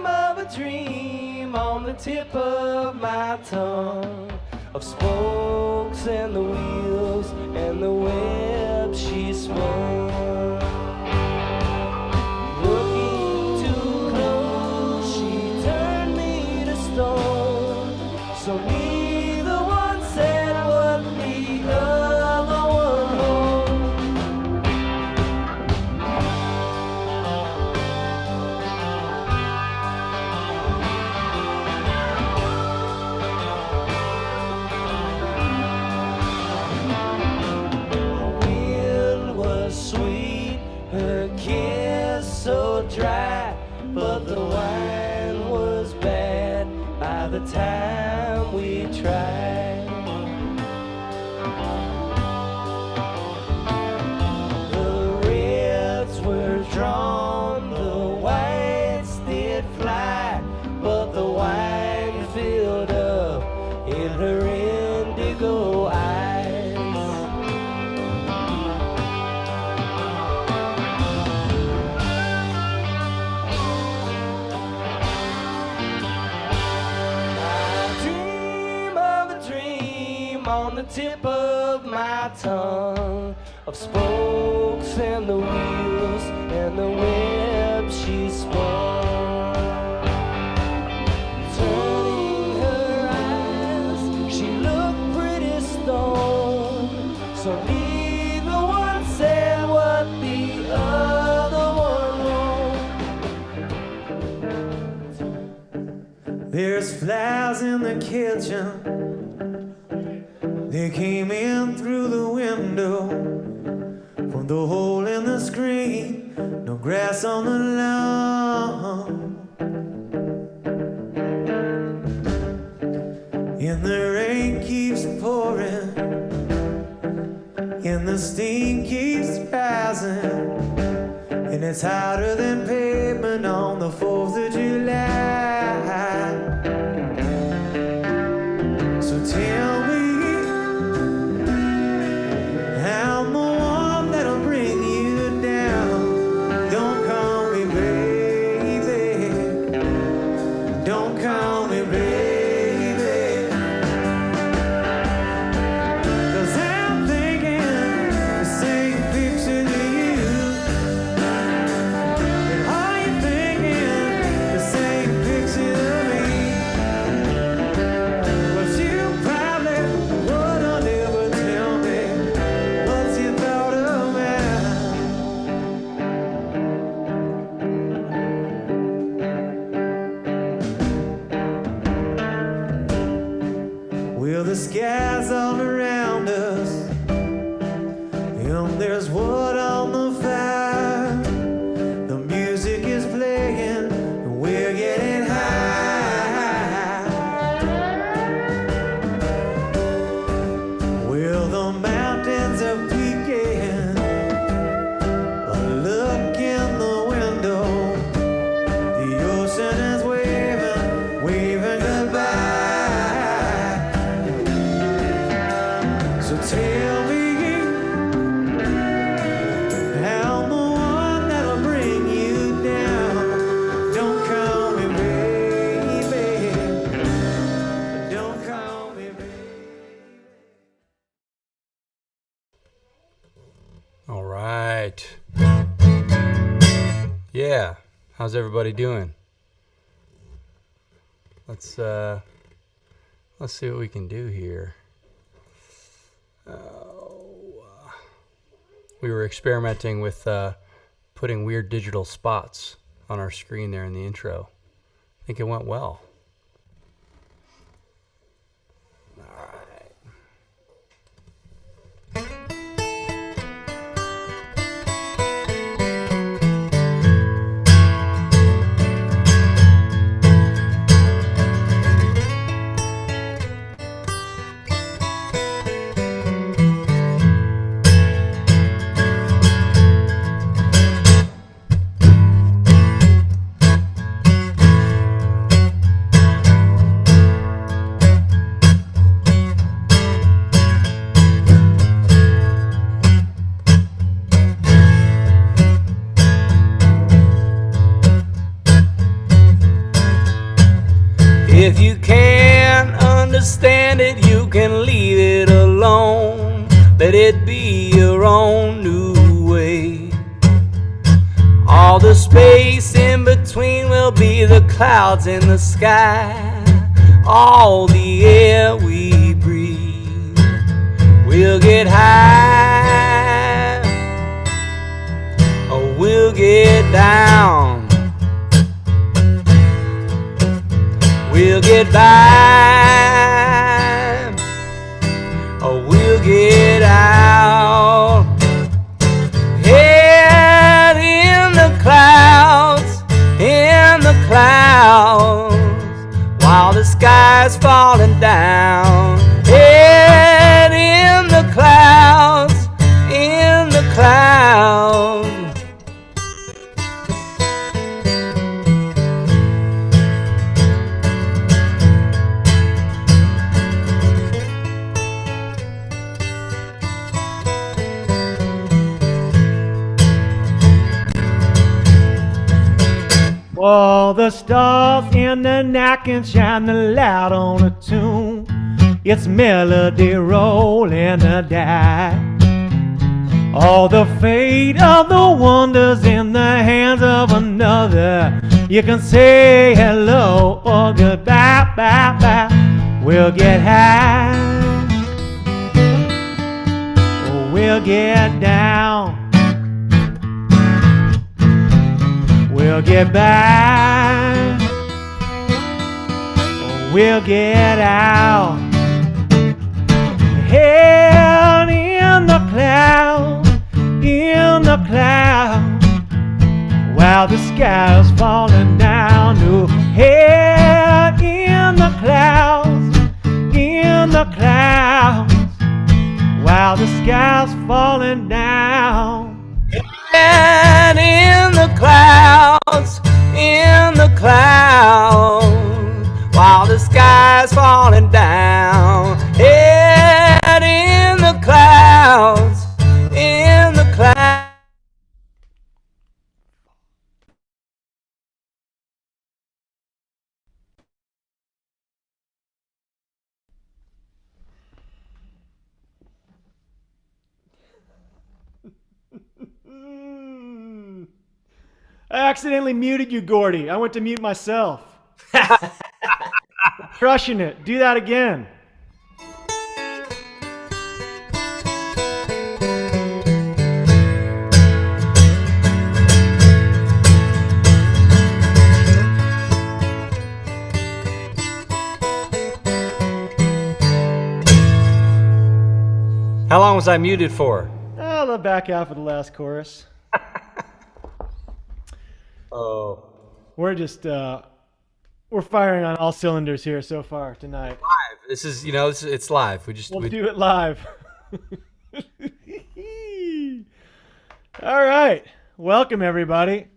of a dream on the tip of my tongue, of spokes and the wheels and the web she spun. Looking too close, she turned me to stone. So neither one said what the other one hoped. The wind was sweet, her kiss so dry, but the wine was bad by the time we tried. The reds were drawn, the whites did fly, but the wine filled up in her indigo eyes. I dream of a dream on the tip of my tongue, of spokes and the wheels and the web she spun. Turning her eyes, she looked pretty stoned. So neither one said what the other one wrote. There's flies in the kitchen. They came in through the window from the hole in the screen. No grass on the lawn. And the rain keeps pouring, and the steam keeps rising, and it's hotter than pavement on the 4th of July. So tell me, I'm the one that'll bring you down. Don't call me baby. Don't call me baby. 'Cause I'm thinking the same picture to you. And are you thinking the same picture of me? But you probably wouldn't ever tell me what you thought of me. Well, the sky's all around us, and there's wood on the fire. The music is playing, and we're getting high. Well, the mountains are peaking. A look in the window. The ocean is waving, waving goodbye. So tell me, I'm the one that'll bring you down. Don't call me baby. Don't call me baby. All right. Yeah. How's everybody doing? Let's see what we can do here. We were experimenting with putting weird digital spots on our screen there in the intro. I think it went well. All right. If you can't understand it, you can leave it alone. Let it be your own new way. All the space in between will be the clouds in the sky. All the air we breathe, we'll get high, or we'll get down. We'll get by, or we'll get out. Head in the clouds, while the sky's falling down. Head in the clouds, All the stars in the night can shine the light on a tune. It's melody rolling a die. All the fate of the wonders in the hands of another. You can say hello or goodbye, bye, bye. We'll get high, or we'll get down. We'll get by, or we'll get out. Head in the clouds, while the sky is falling down. Oh, head in the clouds, while the sky's falling down. And in the clouds, while the sky's falling down. And in the clouds, I accidentally muted you, Gordy. I went to mute myself. Crushing it. Do that again. How long was I muted for? Oh, the back half of the last chorus. Oh. We're just, we're firing on all cylinders here so far tonight. Live. This is, it's live. We'll do it live. All right. Welcome, everybody.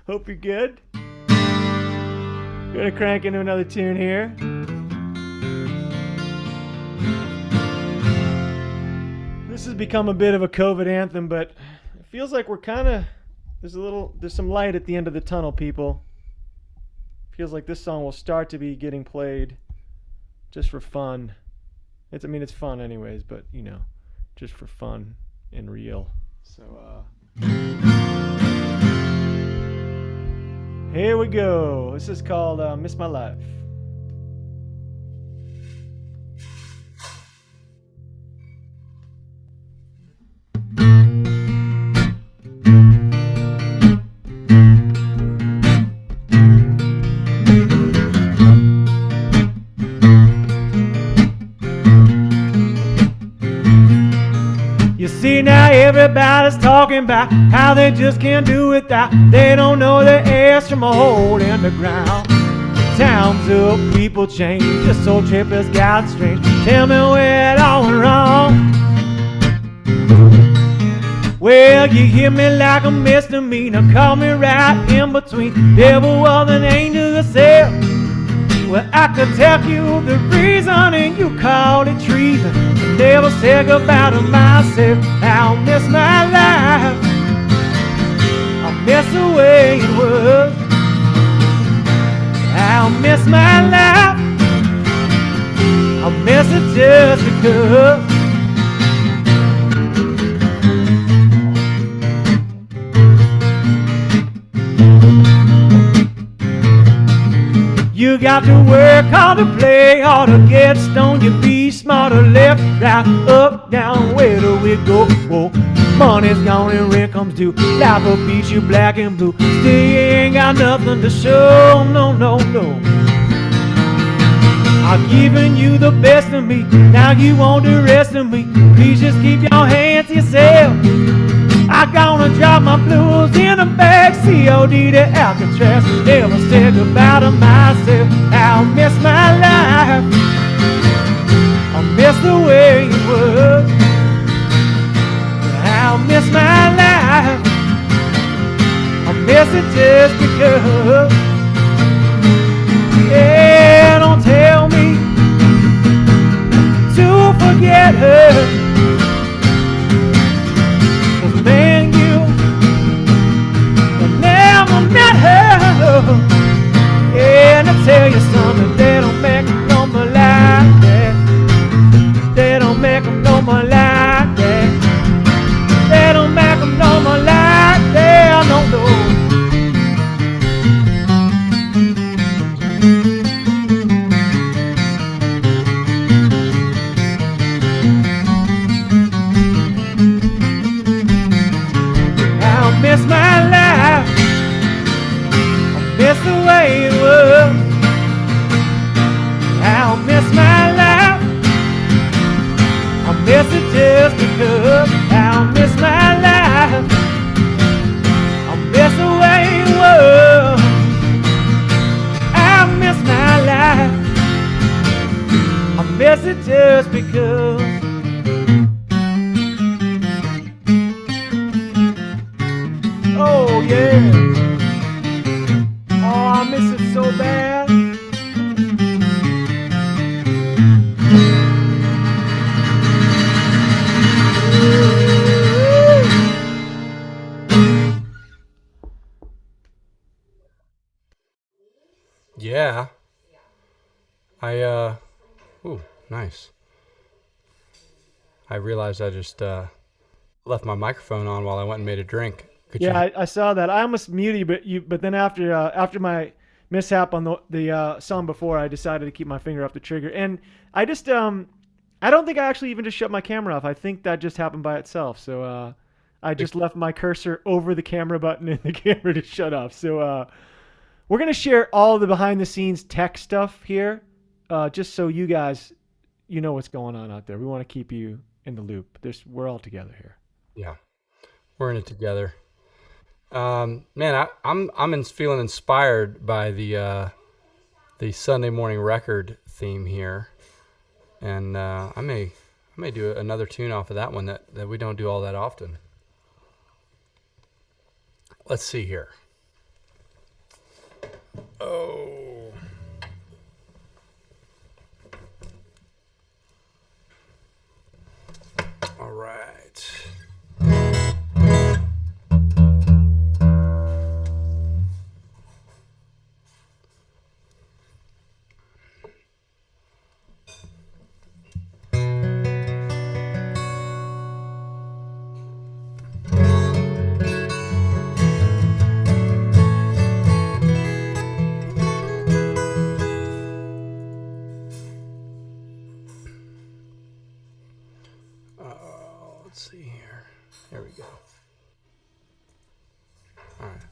Hope you're good. Gonna crank into another tune here. This has become a bit of a COVID anthem, but it feels like we're kind of, there's some light at the end of the tunnel, people. Feels like this song will start to be getting played just for fun. It's fun anyways, but just for fun and real. So here we go. This is called Miss My Life. See, now everybody's talking about how they just can't do without. They don't know the air's from a hole in the ground. Time's up, people change. This old trip has got strange. Tell me where it all went wrong. Well, you hear me like a misdemeanor. Call me right in between. Devil was an angel herself. Well, I could tell you the reason and you called it treason. I never said goodbye to myself. I'll miss my life. I'll miss the way it was. miss my life. I'll miss it just because. You got to work hard to play hard to get stoned. You be smarter, left, right, up, down. Where do we go? Whoa. Money's gone and rent comes due. Life will beat you black and blue. Still you ain't got nothing to show. No, no, no. I've given you the best of me. Now you want the rest of me. Please just keep your hands to yourself. I'm gonna drop my blues in the back, COD to Alcatraz. Never say goodbye to myself. I'll miss my life. I'll miss the way it was. I'll miss my life. I'll miss it just because. Yeah, don't tell me to forget her. Man, you never met her. Yeah, and I tell you something, they don't make them no more like that. They don't make them no more like that. They don't make them no more like that. No, no. Miss my life. I miss the way it was. I'll miss my life. I miss it just because. I'll miss my life. I miss the way it was. I'll miss my life. I miss it just because. Oh yeah. Oh, I miss it so bad. Yeah. Ooh, nice. I realized I just left my microphone on while I went and made a drink. I saw that. I almost muted you, but then after my mishap on the song before, I decided to keep my finger off the trigger. And I just I don't think I actually even just shut my camera off. I think that just happened by itself. So I just left my cursor over the camera button and the camera to shut off. So we're gonna share all the behind the scenes tech stuff here, just so you guys know what's going on out there. We want to keep you in the loop. We're all together here. Yeah, we're in it together. Man, I'm feeling inspired by the Sunday morning record theme here, and I may do another tune off of that one that we don't do all that often. Let's see here. Oh. All right. Let's see here. There we go. All right.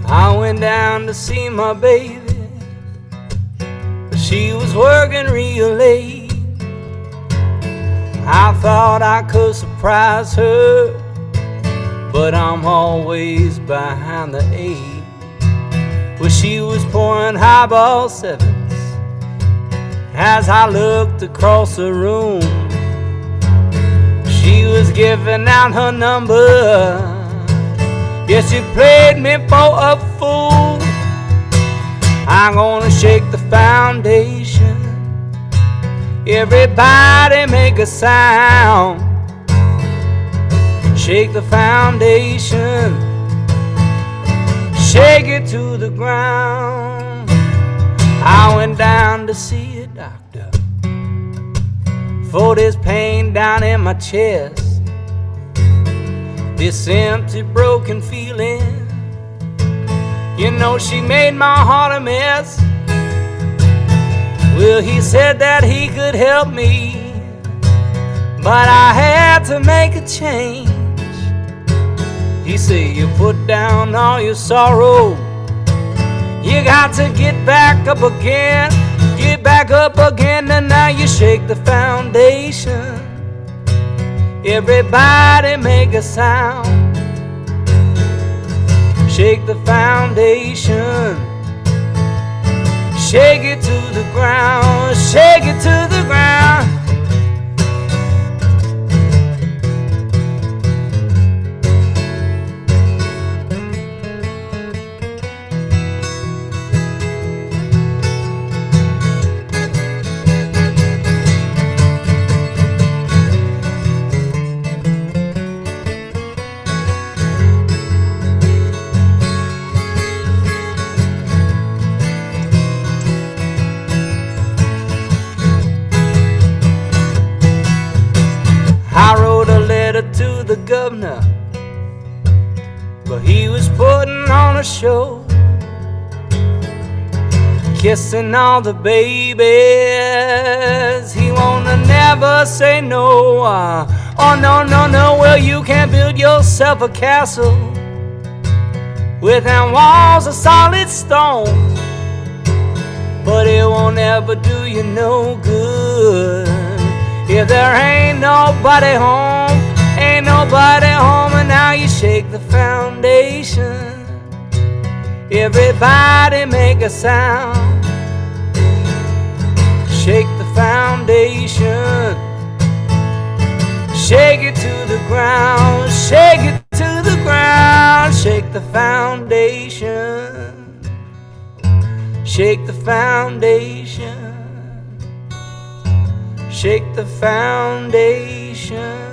I went down to see my baby, but she was working real late. I thought I could surprise her, but I'm always behind the 8. Well, she was pouring highball 7s as I looked across the room. She was giving out her number. Yes, she played me for a fool. I'm gonna shake the foundation. Everybody make a sound. Shake the foundation. Shake it to the ground. I went down to see a doctor for this pain down in my chest, this empty, broken feeling. You know, she made my heart a mess. Well, he said that he could help me, but I had to make a change. He said, you put down all your sorrow, you got to get back up again. Get back up again, and now you shake the foundation. Everybody make a sound. Shake the foundation. Shake it to the ground. Shake it to the ground. I wrote a letter to the governor, but he was putting on a show, kissing all the babies. He wanna never say no. Oh no, no, no. Well, you can't build yourself a castle without walls of solid stone, but it won't ever do you no good if there ain't nobody home. Ain't nobody home, and now you shake the foundation. Everybody make a sound. Shake the foundation. Shake it to the ground. Shake it to the ground. Shake the foundation. Shake the foundation. Shake the foundation.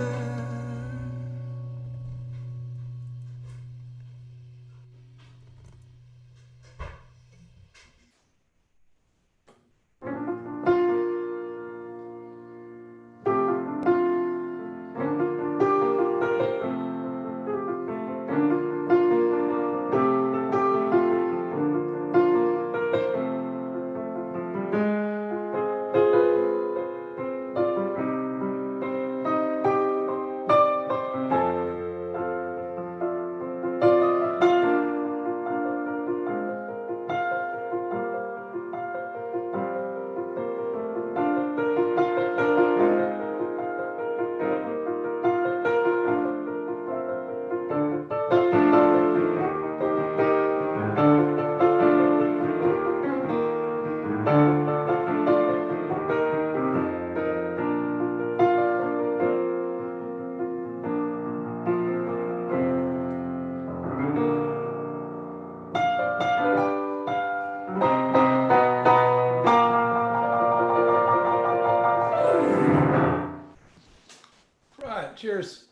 Right, cheers.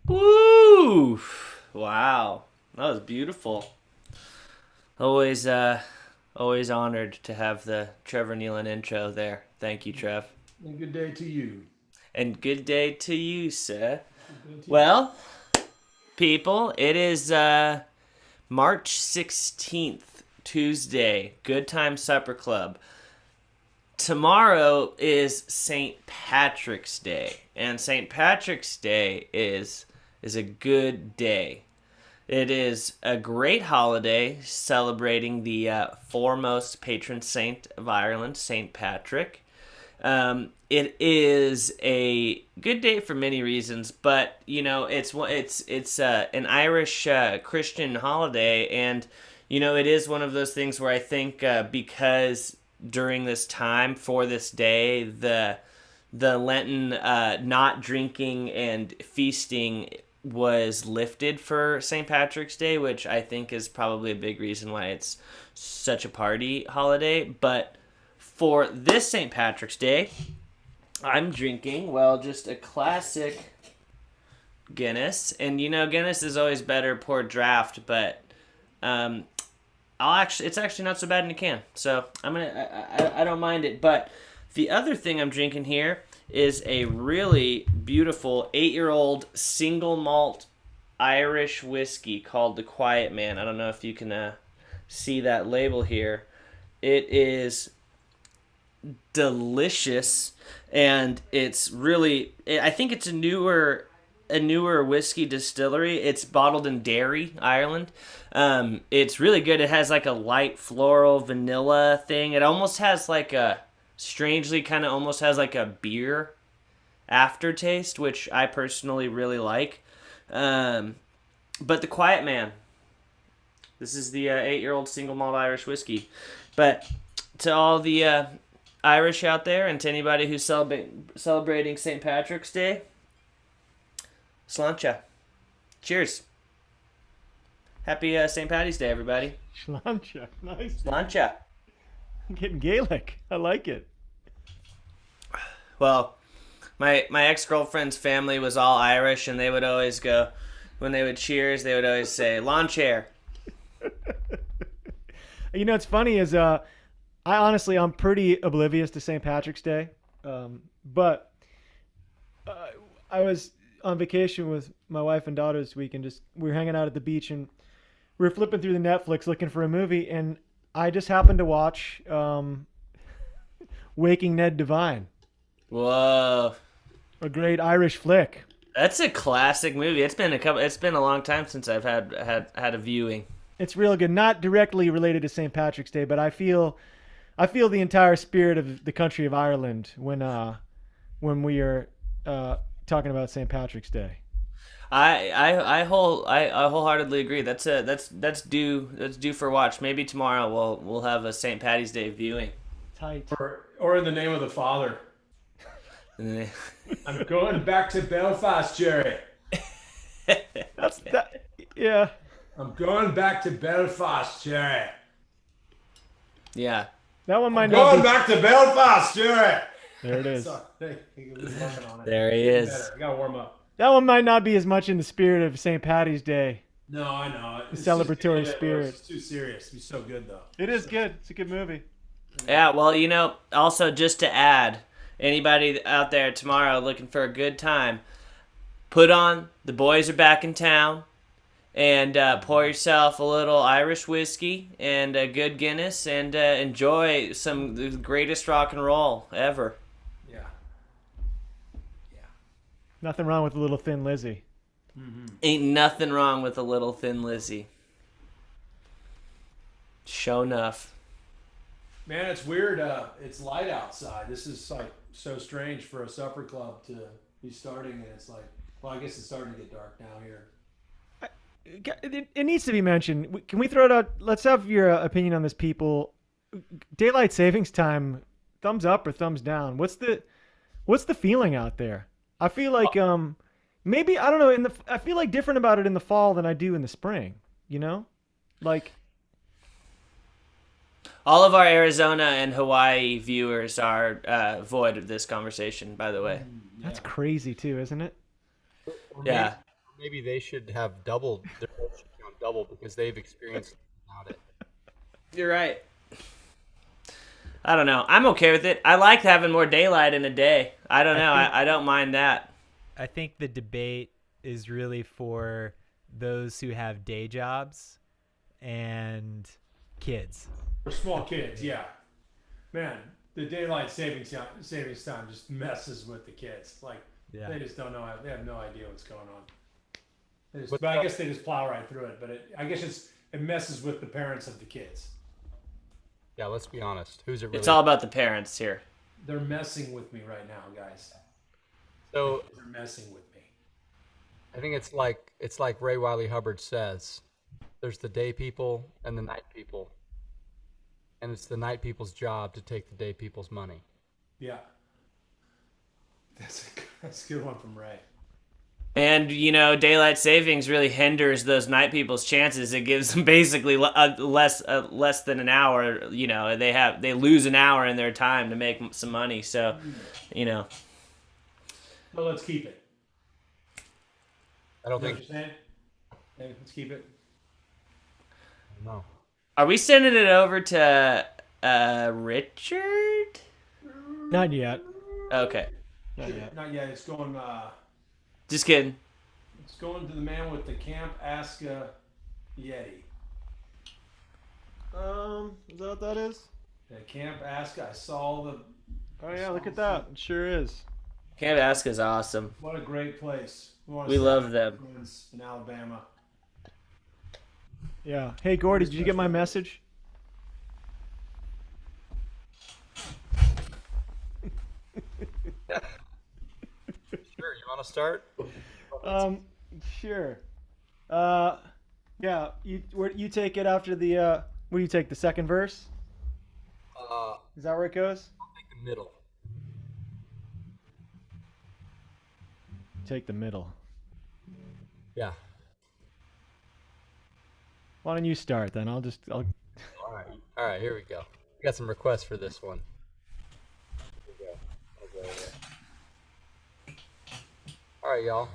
Woo! Wow, that was beautiful. Always honored to have the Trevor Nealon intro there. Thank you, Trev. And good day to you. And good day to you, sir. Well, people, it is March 16th, Tuesday, Good Time Supper Club. Tomorrow is St. Patrick's Day, and St. Patrick's Day is a good day. It is a great holiday celebrating the foremost patron saint of Ireland, St. Patrick. It is a good day for many reasons, but you know it's an Irish Christian holiday, and you know it is one of those things where I think because during this time for this day, the Lenten not drinking and feasting was lifted for St. Patrick's Day, which I think is probably a big reason why it's such a party holiday. But for this St. Patrick's Day, I'm drinking, well, just a classic Guinness. And Guinness is always better poured draft, but it's actually not so bad in a can. So I don't mind it. But the other thing I'm drinking here is a really beautiful 8-year-old single malt Irish whiskey called the Quiet Man. I don't know if you can see that label here. It is delicious, and it's really, I think it's a newer whiskey distillery. It's bottled in Derry, Ireland. It's really good. It has like a light floral vanilla thing. It almost has like a strangely kind of almost has like a beer aftertaste, which I personally really like. But the Quiet Man, this is the 8-year-old single malt Irish whiskey. But to all the Irish out there, and to anybody who's celebrating St. Patrick's Day, Sláinte. Cheers. Happy St. Patty's Day, everybody. Sláinte. Nice. Sláinte. I'm getting Gaelic. I like it. Well, my ex-girlfriend's family was all Irish, and they would always go, when they would cheers, they would always say, lawn chair. What's funny is I'm pretty oblivious to St. Patrick's Day. But I was on vacation with my wife and daughter this week, and we were hanging out at the beach, and we were flipping through the Netflix looking for a movie, and I just happened to watch Waking Ned Devine. Whoa. A great Irish flick. That's a classic movie. It's been a long time since I've had a viewing. It's real good. Not directly related to St. Patrick's Day, but I feel the entire spirit of the country of Ireland when we are talking about St. Patrick's Day. I wholeheartedly agree. That's due for watch. Maybe tomorrow we'll have a St. Patty's Day viewing. Tight. Or in the name of the Father. I'm going back to Belfast, Jerry. Yeah. I'm going back to Belfast, Jerry. Yeah. That one might Going not be. back to Belfast, Jerry. There it is. Sorry. He was working on it. There he is. Better. I gotta warm up. That one might not be as much in the spirit of St. Patty's Day. No, I know. It's celebratory just, spirit. It's too serious. It's so good though. It is good. It's a good movie. Yeah, well, also just to add, anybody out there tomorrow looking for a good time, put on The Boys Are Back in Town, and pour yourself a little Irish whiskey and a good Guinness, and enjoy the greatest rock and roll ever. Yeah. Yeah. Nothing wrong with a little Thin Lizzy. Ain't nothing wrong with a little Thin Lizzy. Show enough. Man, it's weird. It's light outside. This is like so strange for a supper club to be starting, and it's like, well, I guess it's starting to get dark now here. It needs to be mentioned. Can we throw it out? Let's have your opinion on this, people. Daylight savings time, thumbs up or thumbs down? What's the feeling out there? I feel like maybe, I don't know, I feel like different about it in the fall than I do in the spring, Like, all of our Arizona and Hawaii viewers are void of this conversation, by the way. that's crazy too, isn't it? Yeah. Maybe they should have doubled their should be on double because they've experienced it without it. You're right. I don't know. I'm okay with it. I like having more daylight in a day. I don't know. I don't mind that. I think the debate is really for those who have day jobs and kids. For small kids, yeah. Man, the daylight savings time just messes with the kids. Like, they just don't know. They have no idea what's going on. But I guess they just plow right through it. But I guess it messes with the parents of the kids. Yeah, let's be honest. Who's it really? It's all about the parents here. They're messing with me right now, guys. So They're messing with me. I think it's like Ray Wiley Hubbard says. There's the day people and the night people. And it's the night people's job to take the day people's money. Yeah. That's a good one from Ray. And daylight savings really hinders those night people's chances. It gives them basically less than an hour. They lose an hour in their time to make some money. So, Well, let's keep it. I don't You know think. what you're saying? Hey, let's keep it. No. Are we sending it over to Richard? Not yet. Okay, Not yet. Not yet. It's going. just kidding. It's going to the man with the Camp Aska Yeti. Is that what that is? The Camp Aska. I saw the. Oh yeah, look at that. It sure is. Camp Aska's awesome. What a great place. We love them. Friends in Alabama. Yeah. Hey Gordy, did you get my message? Sure, you want to start? Sure. Yeah. You take it after the. What do you take? The second verse? Is that where it goes? Take the middle. Take the middle. Yeah. Why don't you start then? I'll. All right. Here we go. We got some requests for this one. Here we go. I'll go there. All right, y'all.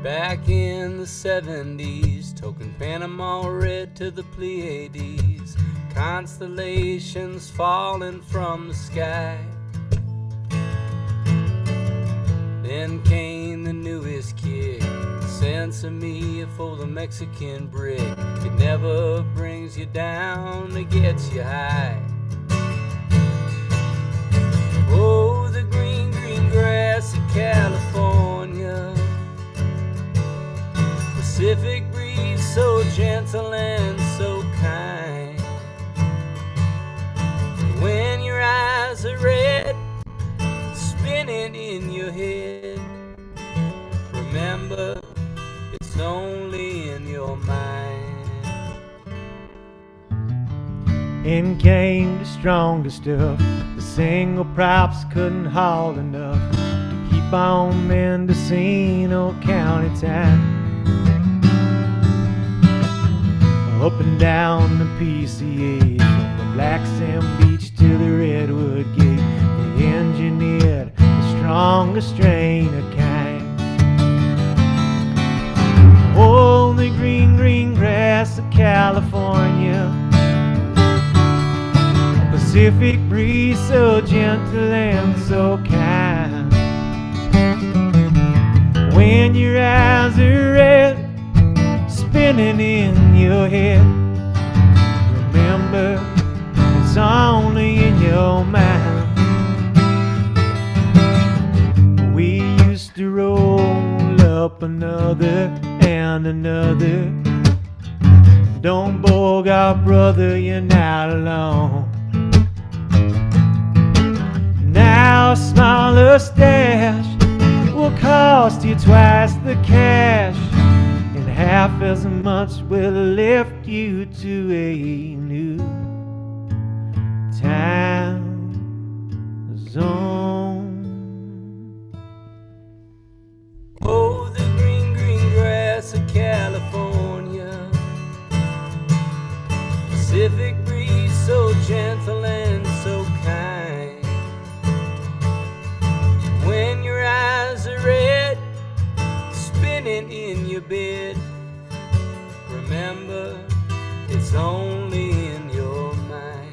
Back in the 70s, token Panama red to the Pleiades, constellations falling from the sky. Then came the newest kick, sense of me for the Mexican brick. It never brings you down, it gets you high. Oh, the green, green grass of California, Pacific breeze so gentle and so kind. When your eyes are red, spinning in your head, remember it's only in your mind. In came the strongest stuff. The single props couldn't haul enough to keep on Mendocino County time. Up and down the PCA, from the Black Sand Beach to the Redwood Gate, they engineered the strongest strain of kind. Oh, the green, green grass of California, Pacific breeze so gentle and so kind. When your eyes are red, spinning in your head, remember it's only in your mind. We used to roll up another and another. Don't bogart, brother, you're not alone. Now a smaller stash will cost you twice the cash, and half as much will lift you to a new time zone. Oh, the green, green grass of California, Pacific breeze so gentle and so kind. When your eyes are red, spinning in your bed, remember it's only in your mind.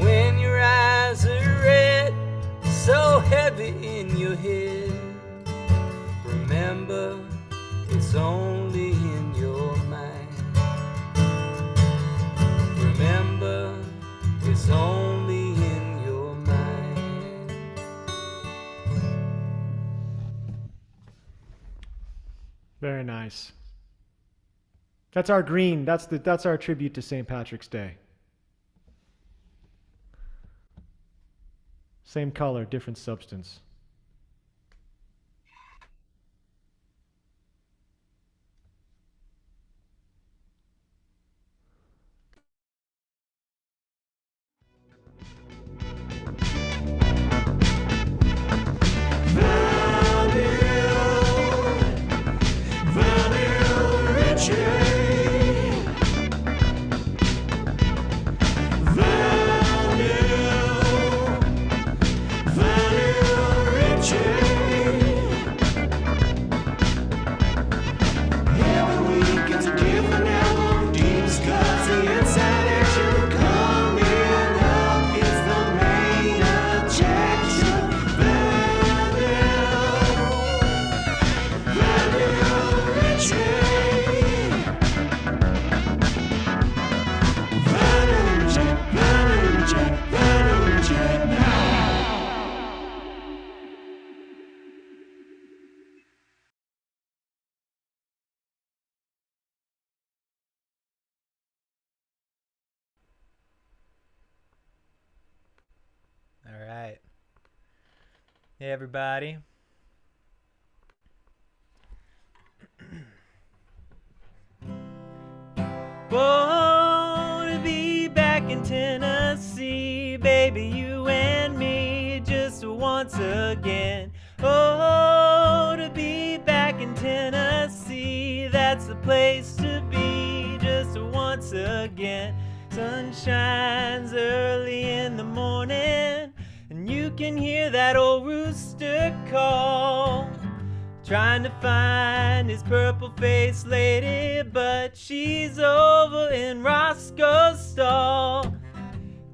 When your eyes are red, so heavy in your head, remember it's only in your mind. Remember it's only in your mind. Very nice. That's our green. That's our tribute to St. Patrick's Day. Same color, different substance. All right. Hey, everybody. Want to be back in Tennessee, baby, you and me, just once again. Oh, to be back in Tennessee, that's the place to be, just once again. Sun shines early in the morning, and you can hear that old rooster call, trying to find his purple-faced lady, but she's over in Roscoe's stall.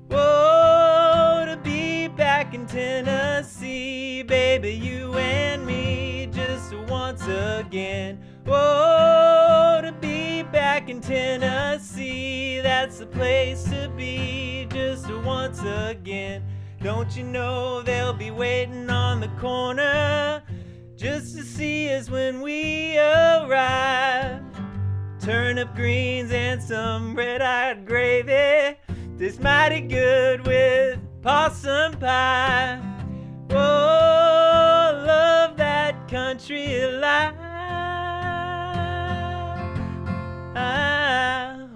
Whoa, to be back in Tennessee, baby, you and me, just once again. Whoa, to be back in Tennessee, that's the place to be, just once again. Don't you know they'll be waiting on the corner just to see us when we arrive? Turnip greens and some red-eyed gravy tastes mighty good with possum pie. Whoa, love that country life.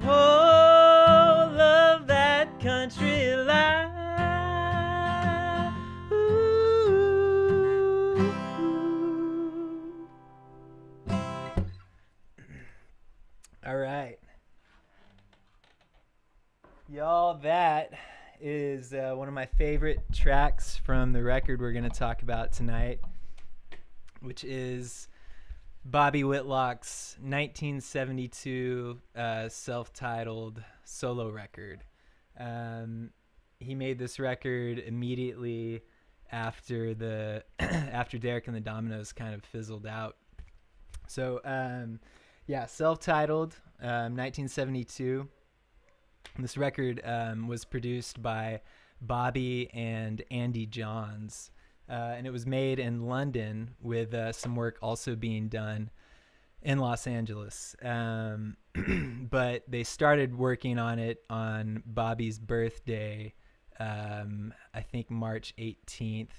Oh, love that country life. Ooh. All right. Y'all, that is one of my favorite tracks from the record we're going to talk about tonight, which is Bobby Whitlock's 1972 self-titled solo record. He made this record immediately after the after Derek and the Dominoes kind of fizzled out. So yeah, self-titled, 1972. This record was produced by Bobby and Andy Johns, and it was made in London with some work also being done in Los Angeles. But they started working on it on Bobby's birthday, I think March 18th,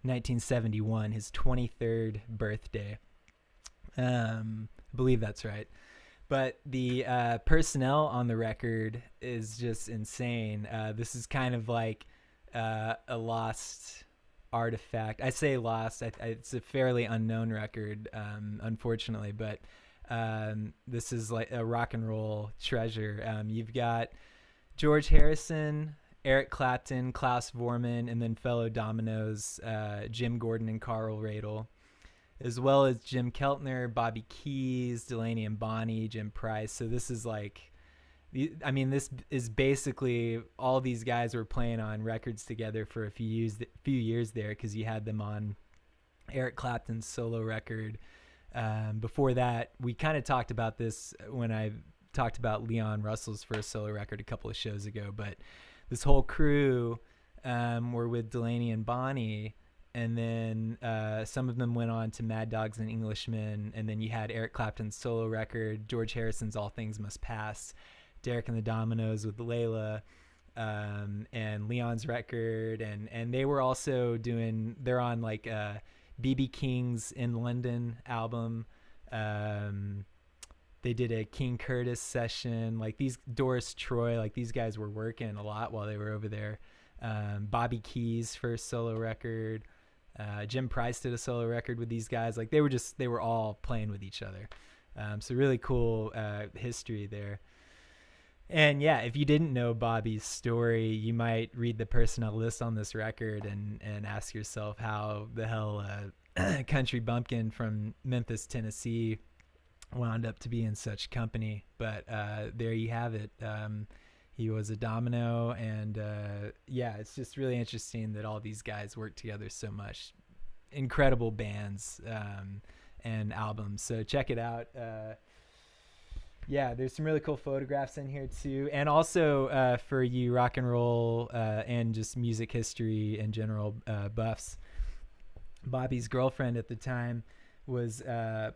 1971, his 23rd birthday. I believe that's right. But the personnel on the record is just insane. This is kind of like a lost artifact. I say lost. It's a fairly unknown record, unfortunately. But this is like a rock and roll treasure. You've got George Harrison, Eric Clapton, Klaus Vormann, and then fellow Dominoes, Jim Gordon and Carl Radle, as well as Jim Keltner, Bobby Keys, Delaney and Bonnie, Jim Price. So this is like, I mean, this is basically all these guys were playing on records together for a few years there, because you had them on Eric Clapton's solo record. Before that, we kind of talked about this when I talked about Leon Russell's first solo record a couple of shows ago, but this whole crew were with Delaney and Bonnie, and then some of them went on to Mad Dogs and Englishmen, and then you had Eric Clapton's solo record, George Harrison's All Things Must Pass, Derek and the Dominoes with Layla, and Leon's record, and they were also they're on like BB King's In London album. They did a King Curtis session, like these Doris Troy, like these guys were working a lot while they were over there. Bobby Keys' first solo record. Jim Price did a solo record with these guys. Like they were all playing with each other. So really cool history there. And yeah, if you didn't know Bobby's story, you might read the personnel list on this record and ask yourself how the hell country bumpkin from Memphis, Tennessee wound up to be in such company. But there you have it. He was a domino, and yeah, it's just really interesting that all these guys work together so much. Incredible bands and albums. So check it out. Yeah, there's some really cool photographs in here too. And also for you rock and roll and just music history in general buffs, Bobby's girlfriend at the time was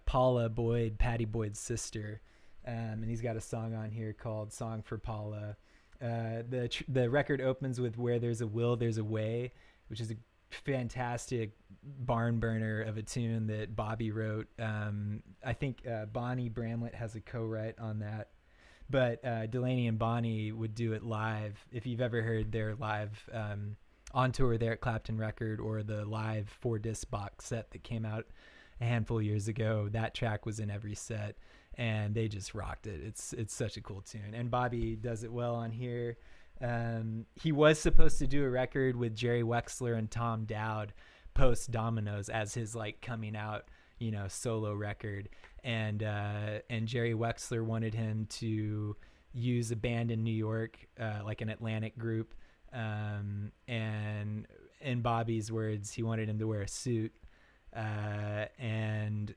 Paula Boyd, Patty Boyd's sister. And he's got a song on here called Song for Paula. The record opens with Where There's a Will, There's a Way, which is a fantastic barn burner of a tune that Bobby wrote. I think Bonnie Bramlett has a co-write on that, but Delaney and Bonnie would do it live. If you've ever heard their live on tour there at Clapton record, or the live 4-disc box set that came out a handful of years ago, that track was in every set, and they just rocked it. It's such a cool tune, and Bobby does it well on here. He was supposed to do a record with Jerry Wexler and Tom Dowd post Dominoes as his like coming out, solo record. And Jerry Wexler wanted him to use a band in New York, like an Atlantic group. And in Bobby's words, he wanted him to wear a suit, and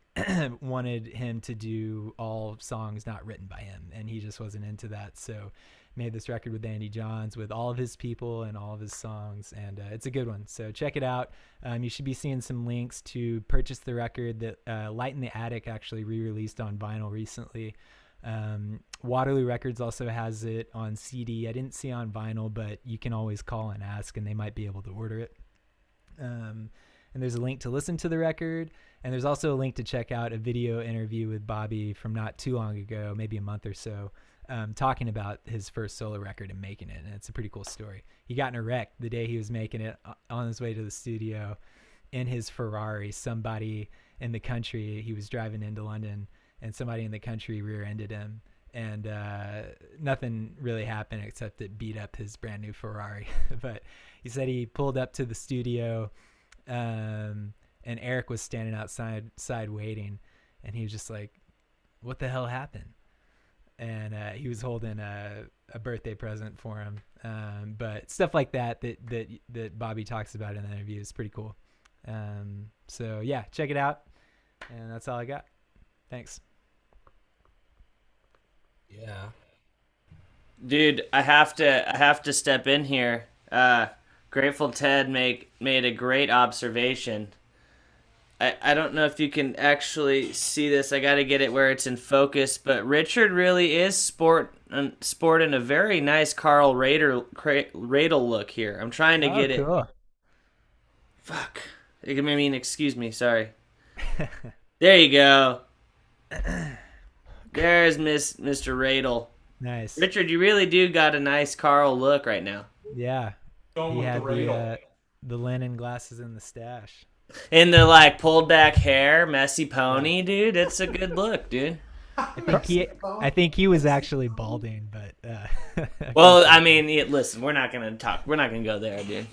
wanted him to do all songs not written by him. And he just wasn't into that. So made this record with Andy Johns with all of his people and all of his songs, and it's a good one. So check it out. You should be seeing some links to purchase the record that Light in the Attic actually re-released on vinyl recently. Waterloo Records also has it on CD. I didn't see on vinyl, but you can always call and ask, and they might be able to order it. And there's a link to listen to the record, and there's also a link to check out a video interview with Bobby from not too long ago, maybe a month or so, talking about his first solo record and making it. And it's a pretty cool story. He got in a wreck the day he was making it on his way to the studio in his Ferrari. Somebody in the country, he was driving into London, and somebody in the country rear-ended him. And nothing really happened except it beat up his brand new Ferrari. But he said he pulled up to the studio, and Eric was standing outside waiting, and he was just like, what the hell happened? And he was holding a birthday present for him. But stuff like that Bobby talks about in the interview is pretty cool. So yeah, check it out. And that's all I got. Thanks. Yeah. Dude, I have to step in here. Grateful Ted made a great observation. I don't know if you can actually see this. I got to get it where it's in focus, but Richard really is sporting a very nice Carl Radel look here. I'm trying to get cool. it. Fuck. I mean, excuse me. Sorry. There you go. There's Mr. Radel. Nice. Richard, you really do got a nice Carl look right now. Yeah. Going He with had the Radel. the linen glasses in the stash. And the like pulled back hair, messy pony, dude. It's a good look, dude. I think he was actually balding, but Well, I mean, listen, we're not gonna go there, dude.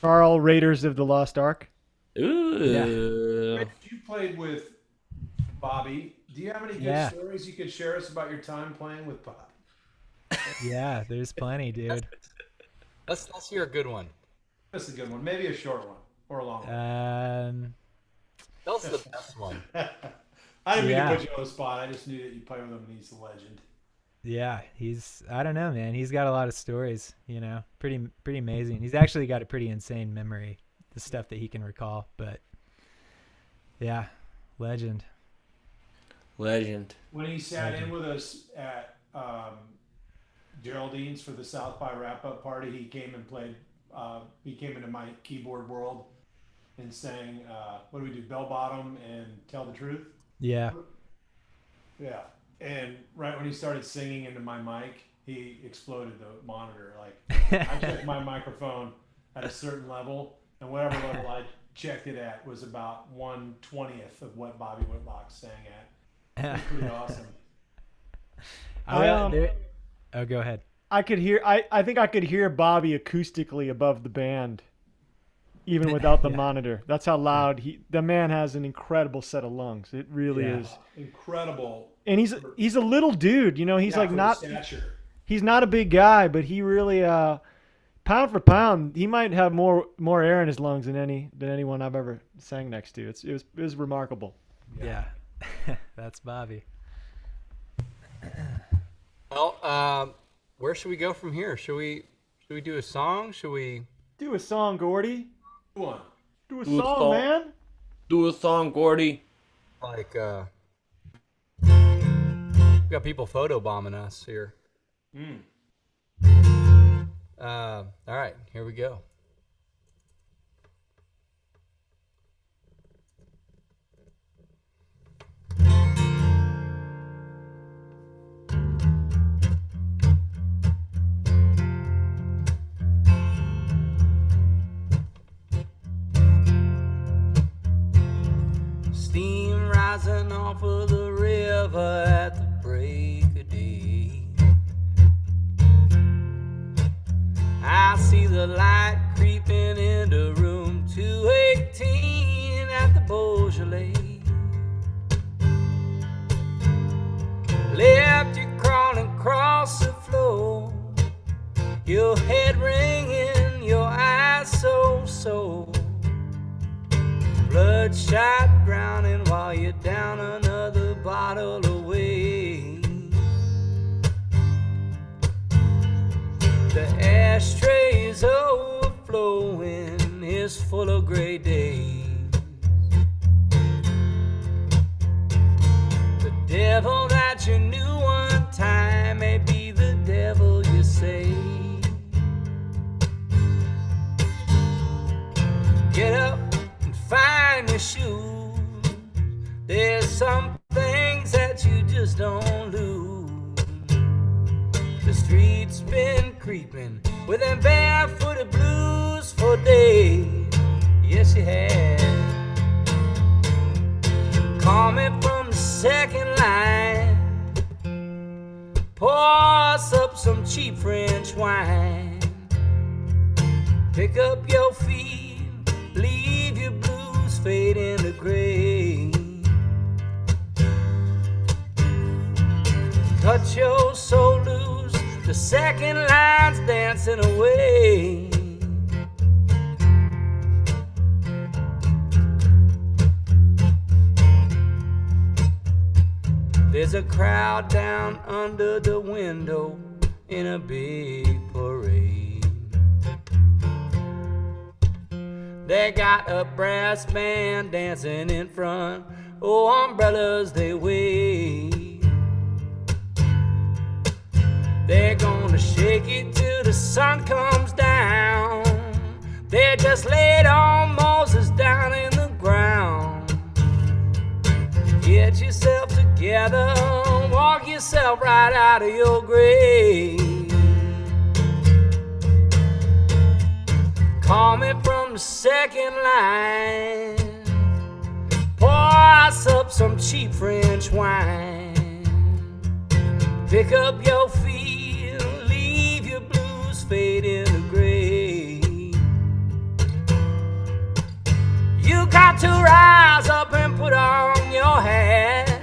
Carl, Raiders of the Lost Ark. Ooh. Rich, you played with Bobby. Do you have any good Yeah. stories you could share us about your time playing with Bob? yeah, there's plenty, dude. Let's hear a good one. That's a good one. Maybe a short one or a long one. Tell us the best one. I didn't mean yeah. to put you on the spot. I just knew that you played with him and he's a legend. Yeah, I don't know, man. He's got a lot of stories, pretty amazing. He's actually got a pretty insane memory. the stuff that he can recall. But yeah, legend. When he sat in with us at Geraldine's for the South by wrap-up party, he came and played. He came into my keyboard world and sang, what do we do, Bell Bottom and Tell the Truth? Yeah. Yeah. And right when he started singing into my mic, he exploded the monitor. Like, I checked my microphone at a certain level, and whatever level I checked it at was about 1/20th of what Bobby Whitlock sang at. It was pretty awesome. Oh, go ahead. I could hear. I think I could hear Bobby acoustically above the band, even without the monitor. That's how loud the man has an incredible set of lungs. It really is Incredible. And he's a little dude. You know, he's like not. Stature. He's not a big guy, but he really pound for pound, he might have more air in his lungs than anyone I've ever sang next to. It was remarkable. Yeah. That's Bobby. Well, where should we go from here? Should we do a song? Should we do a song, Gordy? One. Do a song, man. Do a song, Gordy. Like we got people photobombing us here. All right, here we go. Steam rising off of the river at the break of day. I see the light creeping into room 218 at the Beaujolais. Left you crawling across the floor, your head ringing, your eyes so bloodshot drowning while you're down another bottle away. The ashtray's overflowing is full of gray days. The devil that you knew one time may be the devil you say. Get up and find your shoes. There's some things that you just don't lose. The streets been creeping with them barefooted blues for days. Yes, you have. Call me from the second line. Pour us up some cheap French wine. Pick up your feet, leave your blues fade into gray. Cut your soul loose, the second line's dancing away. There's a crowd down under the window in a big parade. They got a brass band dancing in front, oh, umbrellas they wave. They're gonna shake it till the sun comes down. They just laid on Moses down in the ground. Get yourself together, walk yourself right out of your grave. Call me from the second line. Pour us up some cheap French wine. Pick up your feet, leave your blues fade into gray. You got to rise up and put on your hat.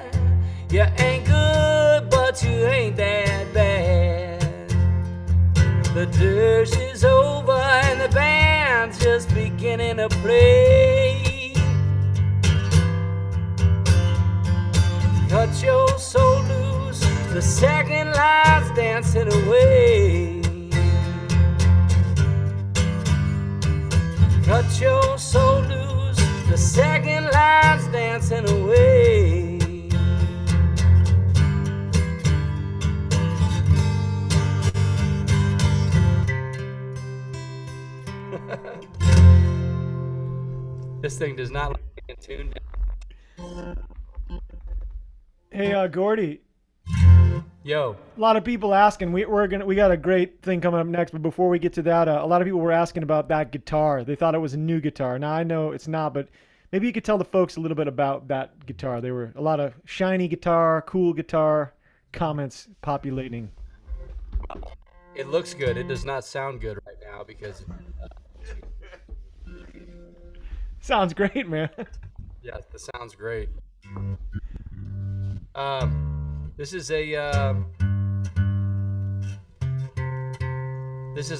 You ain't good, but you ain't that bad. The dirge is over and the band's just beginning to play. Cut your soul loose, the second line's dancing away. cut your soul loose, the second line's dancing away. This thing does not like being tuned down. Hey, Gordy. Yo, A lot of people asking. We got a great thing coming up next, but before we get to that, a lot of people were asking about that guitar. They thought it was a new guitar. Now I know it's not, but maybe you could tell the folks a little bit about that guitar. There were a lot of shiny guitar, cool guitar comments populating. it looks good. It does not sound good right now because Sounds great, man. yeah, the sound's great. This is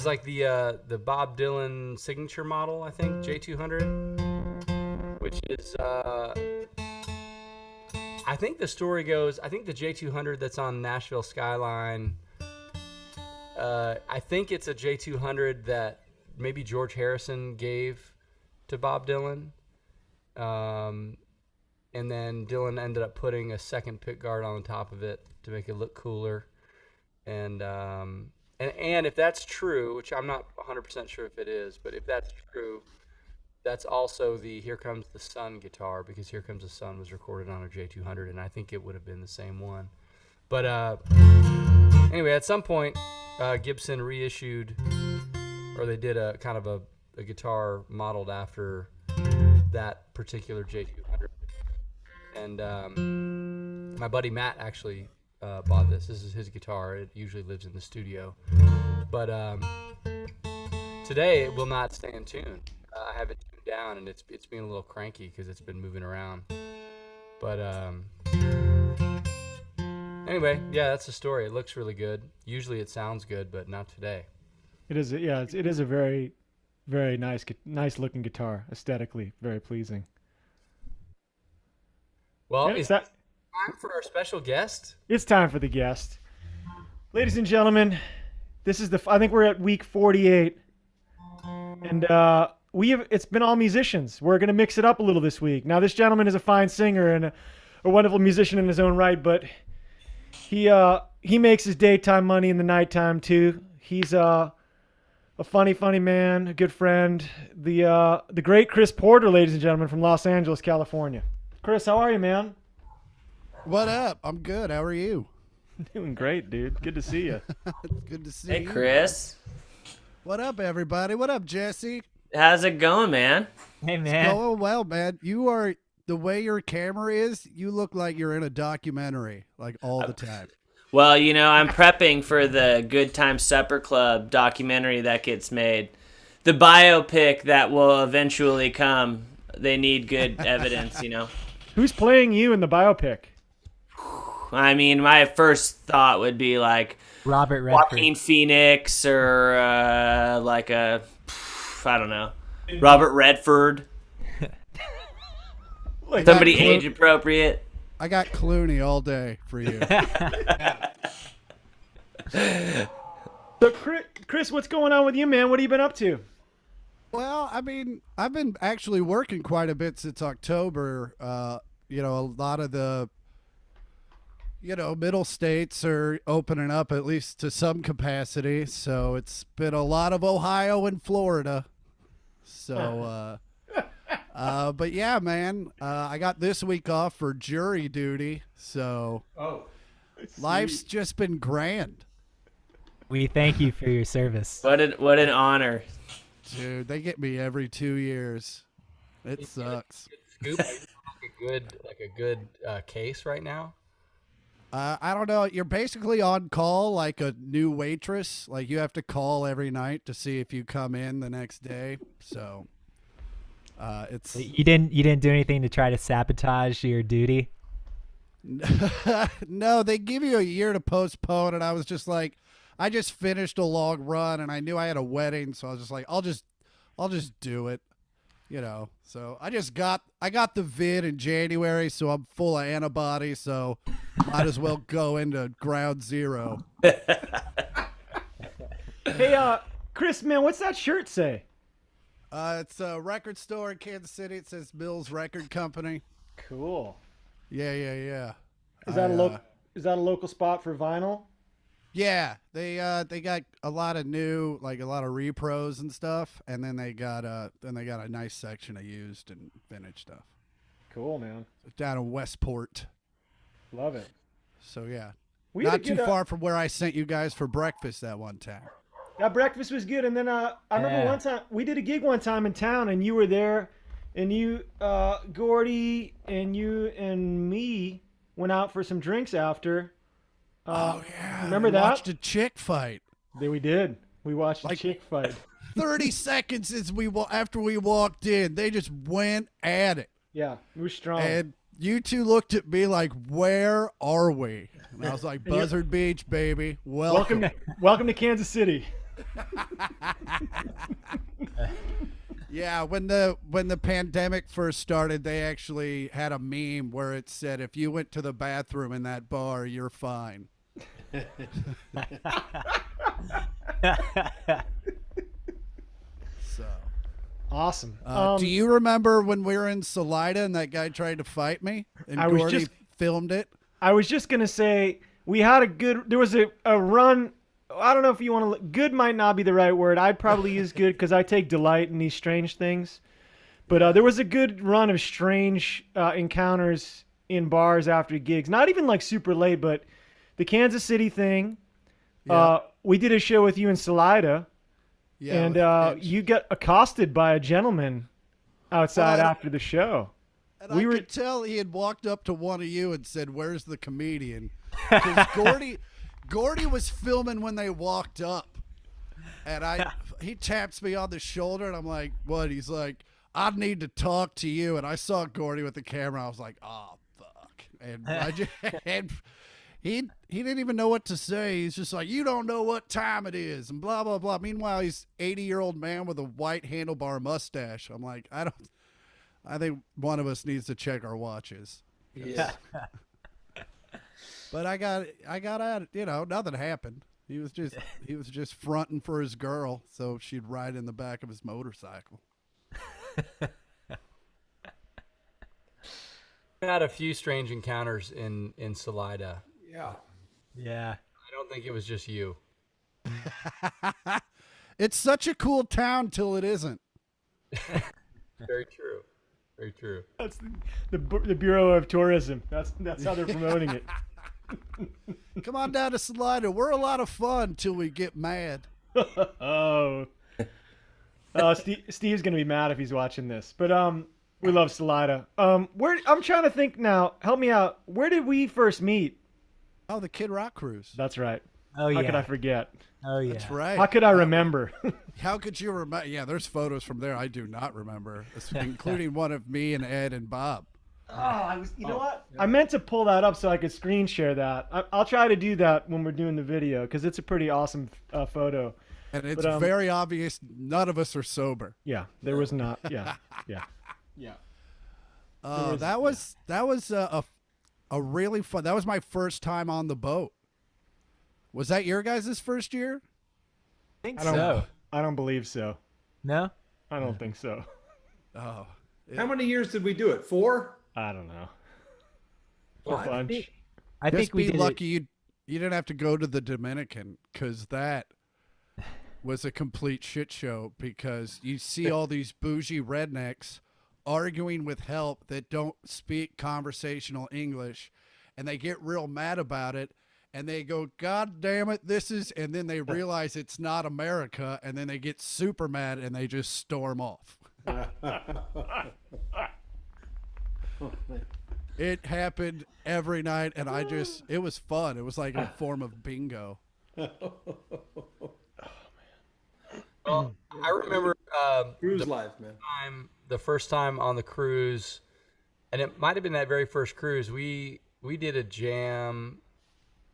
like the Bob Dylan signature model, I think, J200, which is I think the story goes, I think the J200 that's on Nashville Skyline, I think it's a J200 that maybe George Harrison gave to Bob Dylan. And then Dylan ended up putting a second pick guard on the top of it to make it look cooler. And if that's true, which I'm not 100% sure if it is, but if that's true, that's also the Here Comes the Sun guitar, because Here Comes the Sun was recorded on a J200, and I think it would have been the same one. But anyway, at some point, Gibson reissued, or they did a kind of a guitar modeled after that particular J200. And my buddy Matt actually bought this. This is his guitar. It usually lives in the studio. But today it will not stay in tune. I have it tuned down, and it's being a little cranky because it's been moving around. But anyway, yeah, that's the story. It looks really good. Usually it sounds good, but not today. It is. It is a very, very nice looking guitar. Aesthetically, very pleasing. Well, And it's time for our special guest. It's time for the guest. Ladies and gentlemen, this is I think we're at week 48. And it's been all musicians. We're going to mix it up a little this week. Now, this gentleman is a fine singer and a wonderful musician in his own right, but he makes his daytime money in the nighttime too. He's a funny man, a good friend, the great Chris Porter, ladies and gentlemen, from Los Angeles, California. Chris, how are you, man? What up? I'm good. How are you? Doing great, dude. Good to see you. It's good to see Hey, you. Chris. What up, everybody? What up, Jesse? How's it going, man? Hey, man. Going well, man. You are, the way your camera is, you look like you're in a documentary, like all the time. Well, I'm prepping for the Good Time Supper Club documentary that gets made. The biopic that will eventually come. They need good evidence, Who's playing you in the biopic? I mean, my first thought would be like Robert Redford. Joaquin Phoenix or I don't know, Robert Redford. Somebody age appropriate. I got Clooney all day for you. So, Chris, what's going on with you, man? What have you been up to? Well, I mean, I've been actually working quite a bit since October. A lot of the, middle states are opening up at least to some capacity. So it's been a lot of Ohio and Florida. So, but yeah, man, I got this week off for jury duty. So life's just been grand. We thank you for your service. What an honor. Dude, they get me every 2 years. It sucks. Scoop, like a good case right now. I don't know. You're basically on call like a new waitress. Like you have to call every night to see if you come in the next day. So it's You didn't do anything to try to sabotage your duty? no, they give you a year to postpone, and I was just like, I just finished a long run, and I knew I had a wedding, so I was just like, I'll just do it, So I got the vid in January, so I'm full of antibodies, so might as well go into ground zero. Hey, Chris, man, what's that shirt say? It's a record store in Kansas City. It says Mills Record Company. Cool. Yeah. Is that a local spot for vinyl? Yeah, they got a lot of new, like a lot of repros and stuff, and then they got a nice section of used and vintage stuff Cool, man. down in Westport. Love it. So yeah, We had not a too good, far from where I sent you guys for breakfast that one time. That breakfast was good, and then I remember one time we did a gig one time in town, and you were there, and you, Gordy, and you and me went out for some drinks after. Oh yeah, remember we that? Watched a chick fight. We did. We watched a chick fight. 30 seconds after we walked in, they just went at it. Yeah, it was strong. And you two looked at me like, "Where are we?" And I was like, "Buzzard Beach, baby. Welcome." Welcome to Kansas City. Yeah, when the pandemic first started, they actually had a meme where it said, "If you went to the bathroom in that bar, you're fine." So Awesome. do you remember when we were in Salida and that guy tried to fight me and Gordy filmed it? I was just gonna say we had a good. There was a run. I don't know if you want to. Good might not be the right word. I'd probably use good because I take delight in these strange things. But there was a good run of strange encounters in bars after gigs. Not even like super late, but the Kansas City thing. Yeah. We did a show with you in Salida, Yeah, and with Mitch. you got accosted by a gentleman outside after the show. And I could tell he had walked up to one of you and said, "Where's the comedian?" Because Gordy was filming when they walked up, and he taps me on the shoulder, and I'm like, "What?" He's like, "I need to talk to you." And I saw Gordy with the camera. I was like, "Oh fuck!" And and he didn't even know what to say. He's just like, "You don't know what time it is," and blah blah blah. Meanwhile, he's 80-year-old man with a white handlebar mustache. I'm like, I think one of us needs to check our watches. Yeah. But I got at it, nothing happened. He was just fronting for his girl so she'd ride in the back of his motorcycle. I had a few strange encounters in Salida. Yeah. Yeah. I don't think it was just you. It's such a cool town till it isn't. Very true. Very true. That's the Bureau of Tourism. That's how they're promoting it. Come on down to Salida. We're a lot of fun till we get mad. Steve's gonna be mad if he's watching this, but we love Salida. I'm trying to think now. Help me out. Where did we first meet? Oh, the Kid Rock cruise. That's right. Oh yeah. How could I forget? Oh yeah. That's right. How could I remember? How could you remember? Yeah, there's photos from there I do not remember, including one of me and Ed and Bob. You know what? I meant to pull that up so I could screen share that. I'll try to do that when we're doing the video because it's a pretty awesome photo. And it's very obvious none of us are sober. Yeah, there was not. Yeah. That was a really fun. That was my first time on the boat. Was that your guys' first year? I think I don't so. I don't believe so. No? I don't think so. Oh, How many years did we do it? 4? I don't know. A bunch. I just think we be did lucky you didn't have to go to the Dominican because that was a complete shit show. Because you see all these bougie rednecks arguing with help that don't speak conversational English, and they get real mad about it. And they go, "God damn it, this is," and then they realize it's not America, and then they get super mad and they just storm off. It happened every night, and it was fun. It was like a form of bingo. Well, I remember Cruise life, man. the first time on the cruise, and it might have been that very first cruise. We did a jam.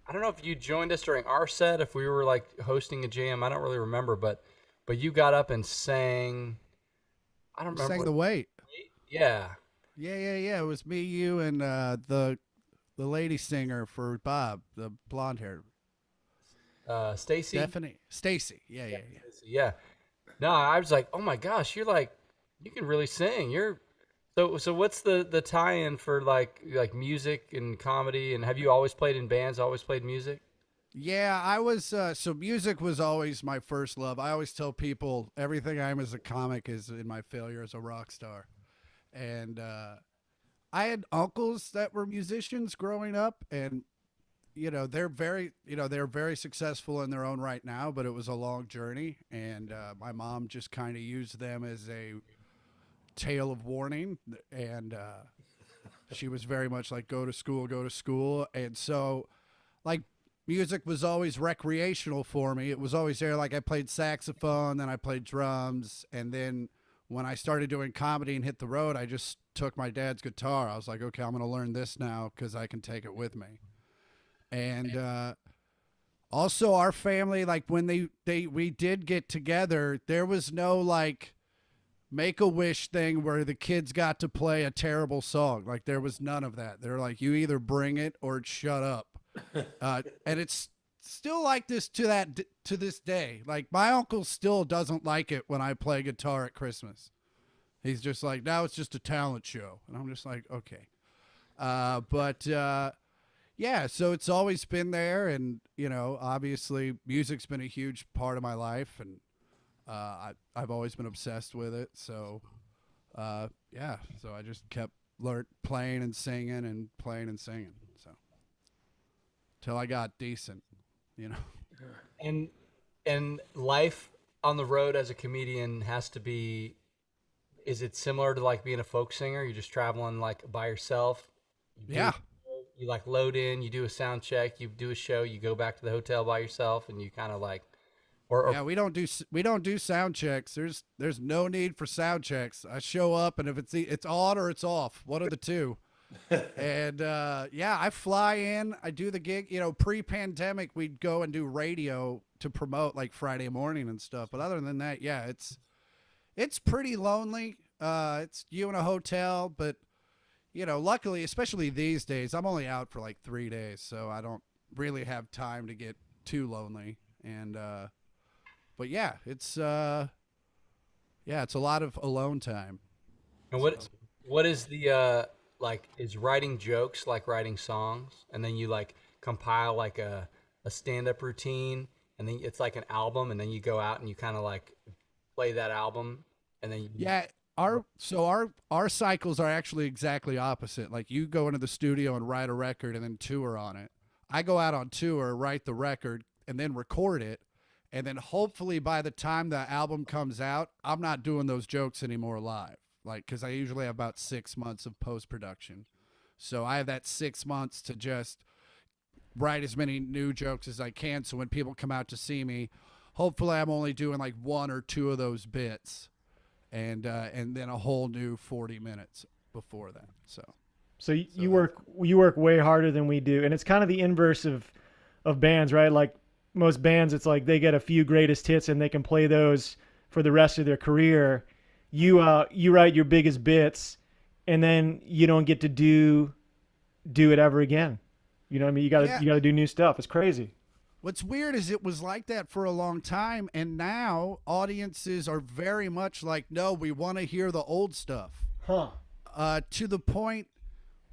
I don't know if you joined us during our set, if we were like hosting a jam. I don't really remember, but you got up and sang. I don't remember. Sang the weight. Yeah. Yeah. It was me, you, and the lady singer for Bob, the blonde hair. Stacy. Stephanie. Stacy. Yeah. Yeah. No, I was like, oh my gosh, you're like, you can really sing. You're so. What's the tie-in for like music and comedy? And have you always played in bands? Always played music? Yeah, I was so music was always my first love. I always tell people everything I am as a comic is in my failure as a rock star. And I had uncles that were musicians growing up, and they're very successful in their own right now, but it was a long journey, and my mom just kind of used them as a tale of warning, and she was very much like go to school, and so like music was always recreational for me. It was always there. Like I played saxophone, then I played drums, and then when I started doing comedy and hit the road, I just took my dad's guitar. I was like, okay, I'm going to learn this now because I can take it with me. And also our family, like when we did get together, there was no like Make-A-Wish thing where the kids got to play a terrible song. Like there was none of that. They're like, you either bring it or shut up. And it's still like this to this day. Like my uncle still doesn't like it when I play guitar at Christmas. He's just like, now it's just a talent show. And I'm just like, okay. Yeah, so it's always been there. And, obviously music's been a huge part of my life. And I've always been obsessed with it. So, yeah, so I just kept playing and singing and playing and singing. So, till I got decent, And life on the road as a comedian has to be. Is it similar to like being a folk singer? You're just traveling like by yourself. Yeah. You like load in, you do a sound check, you do a show, you go back to the hotel by yourself, and you kind of like. Yeah, we don't do sound checks. There's no need for sound checks. I show up, and if it's on or it's off, one of the two. And yeah, I fly in, I do the gig. Pre-pandemic, we'd go and do radio to promote like Friday morning and stuff. But other than that, yeah, it's pretty lonely. It's you in a hotel, but luckily, especially these days, I'm only out for like 3 days, so I don't really have time to get too lonely. And but yeah, it's a lot of alone time. And what is the like? Is writing jokes like writing songs, and then you like compile like a stand-up routine, and then it's like an album, and then you go out and you kind of like play that album, and then our cycles are actually exactly opposite. Like you go into the studio and write a record and then tour on it. I go out on tour, write the record, and then record it. And then hopefully by the time the album comes out, I'm not doing those jokes anymore live. Like, because I usually have about 6 months of post-production. So I have that 6 months to just write as many new jokes as I can. So when people come out to see me, hopefully I'm only doing like 1 or 2 of those bits. And then a whole new 40 minutes before that. So you work way harder than we do. And it's kind of the inverse of bands, right? Like, most bands, it's like they get a few greatest hits and they can play those for the rest of their career. You write your biggest bits, and then you don't get to do it ever again. You know what I mean? You gotta do new stuff. It's crazy. What's weird is it was like that for a long time, and now audiences are very much like, no, we want to hear the old stuff. Huh? To the point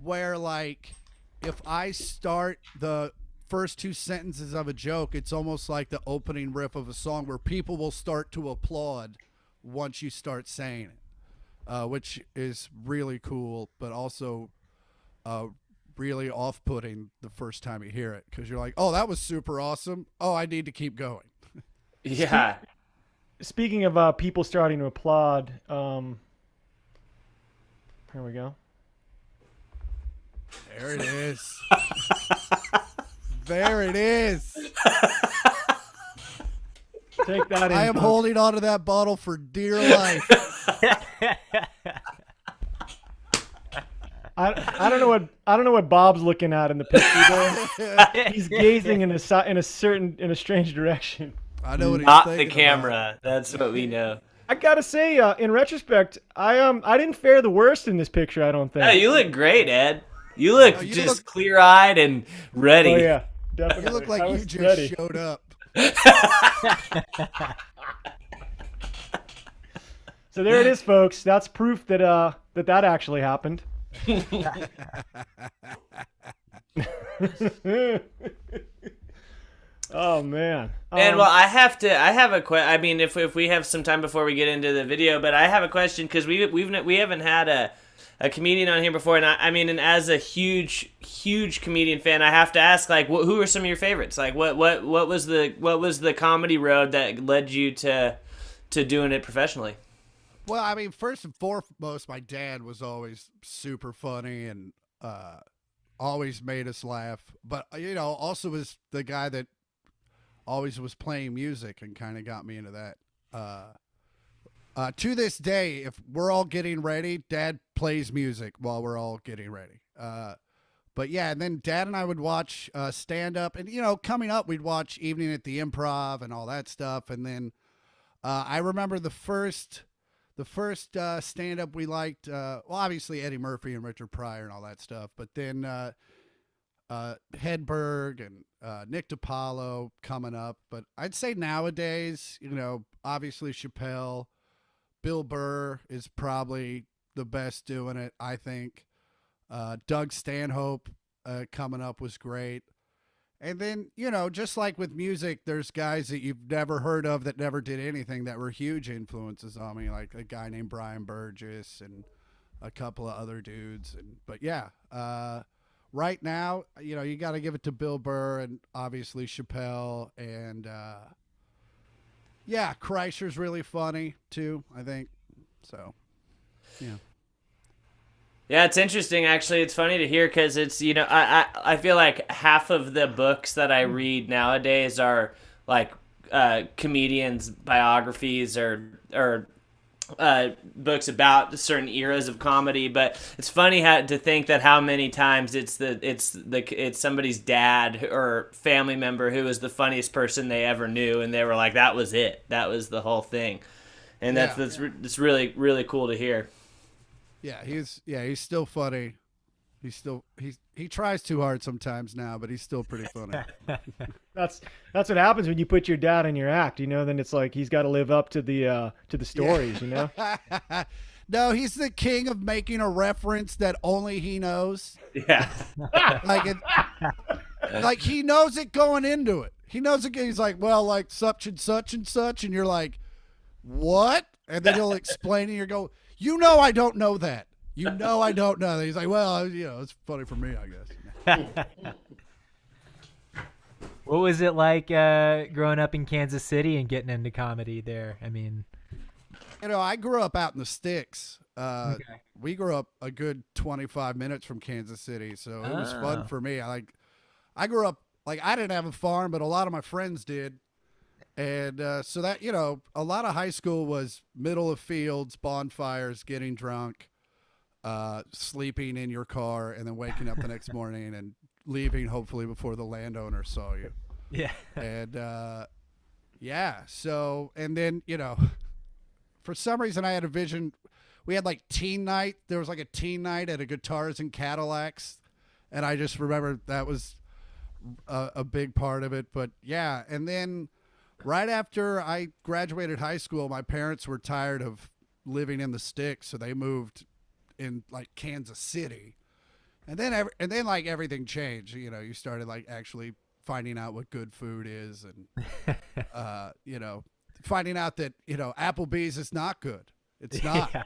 where, like, if I start the first 2 sentences of a joke, it's almost like the opening riff of a song where people will start to applaud once you start saying it, which is really cool, but also really off-putting the first time you hear it, because you're like, oh, that was super awesome. Oh, I need to keep going. Yeah. Speaking of people starting to applaud, here we go. There it is. There it is. Take that in. I am holding onto that bottle for dear life. I don't know what Bob's looking at in the picture there. He's gazing in a strange direction. I know what he's Not thinking the camera. That's what we know. I gotta say, in retrospect, I didn't fare the worst in this picture. I don't think. No, you look great, Ed. You look just clear-eyed and ready. Oh yeah, definitely. You look like you just ready. showed up. So there it is, folks. That's proof that that actually happened. Oh man. And well, I have a question. I mean, if we have some time before we get into the video, but I have a question because we haven't had a comedian on here before, and I mean, and as a huge comedian fan, I have to ask, like, who are some of your favorites? Like, what was the comedy road that led you to doing it professionally? Well, I mean, first and foremost, my dad was always super funny and always made us laugh. But also was the guy that always was playing music and kind of got me into that. To this day, if we're all getting ready, Dad plays music while we're all getting ready. But yeah, and then Dad and I would watch stand up, and coming up, we'd watch Evening at the Improv and all that stuff. And then I remember the first stand up we liked. Well, obviously Eddie Murphy and Richard Pryor and all that stuff. But then Hedberg and Nick DiPaolo coming up. But I'd say nowadays, obviously Chappelle. Bill Burr is probably the best doing it, I think. Doug Stanhope coming up was great. And then, just like with music, there's guys that you've never heard of that never did anything that were huge influences on me, like a guy named Brian Burgess and a couple of other dudes. But yeah, right now, you got to give it to Bill Burr and obviously Chappelle and yeah, Kreischer's really funny too, I think. So, yeah. Yeah, it's interesting actually. It's funny to hear because it's I feel like half of the books that I read nowadays are like comedians' biographies or books about certain eras of comedy. But it's funny to think that how many times it's somebody's dad or family member who was the funniest person they ever knew, and they were like, that was it, that was the whole thing, and that's really really cool to hear. Yeah, he's still funny. He tries too hard sometimes now, but he's still pretty funny. That's what happens when you put your dad in your act, Then it's like he's got to live up to the stories, No, he's the king of making a reference that only he knows. Yeah, like he knows it going into it. He knows it. He's like, well, like such and such and such, and you're like, what? And then he'll explain, and you go, I don't know that. I don't know that. He's like, well, it's funny for me, I guess. What was it like growing up in Kansas City and getting into comedy there? I mean, I grew up out in the sticks. Okay. We grew up a good 25 minutes from Kansas City, so it was fun for me. I grew up, like, I didn't have a farm, but a lot of my friends did. And so that, a lot of high school was middle of fields, bonfires, getting drunk, sleeping in your car, and then waking up the next morning and leaving hopefully before the landowner saw you. Yeah. And yeah, so, and then, for some reason I had a vision. We had like teen night. There was like a teen night at a Guitars and Cadillacs. And I just remember that was a big part of it. But yeah, and then right after I graduated high school, my parents were tired of living in the sticks, so they moved in like Kansas City. And then like everything changed. You started like actually finding out what good food is, and finding out that Applebee's is not good. It's not. Yeah,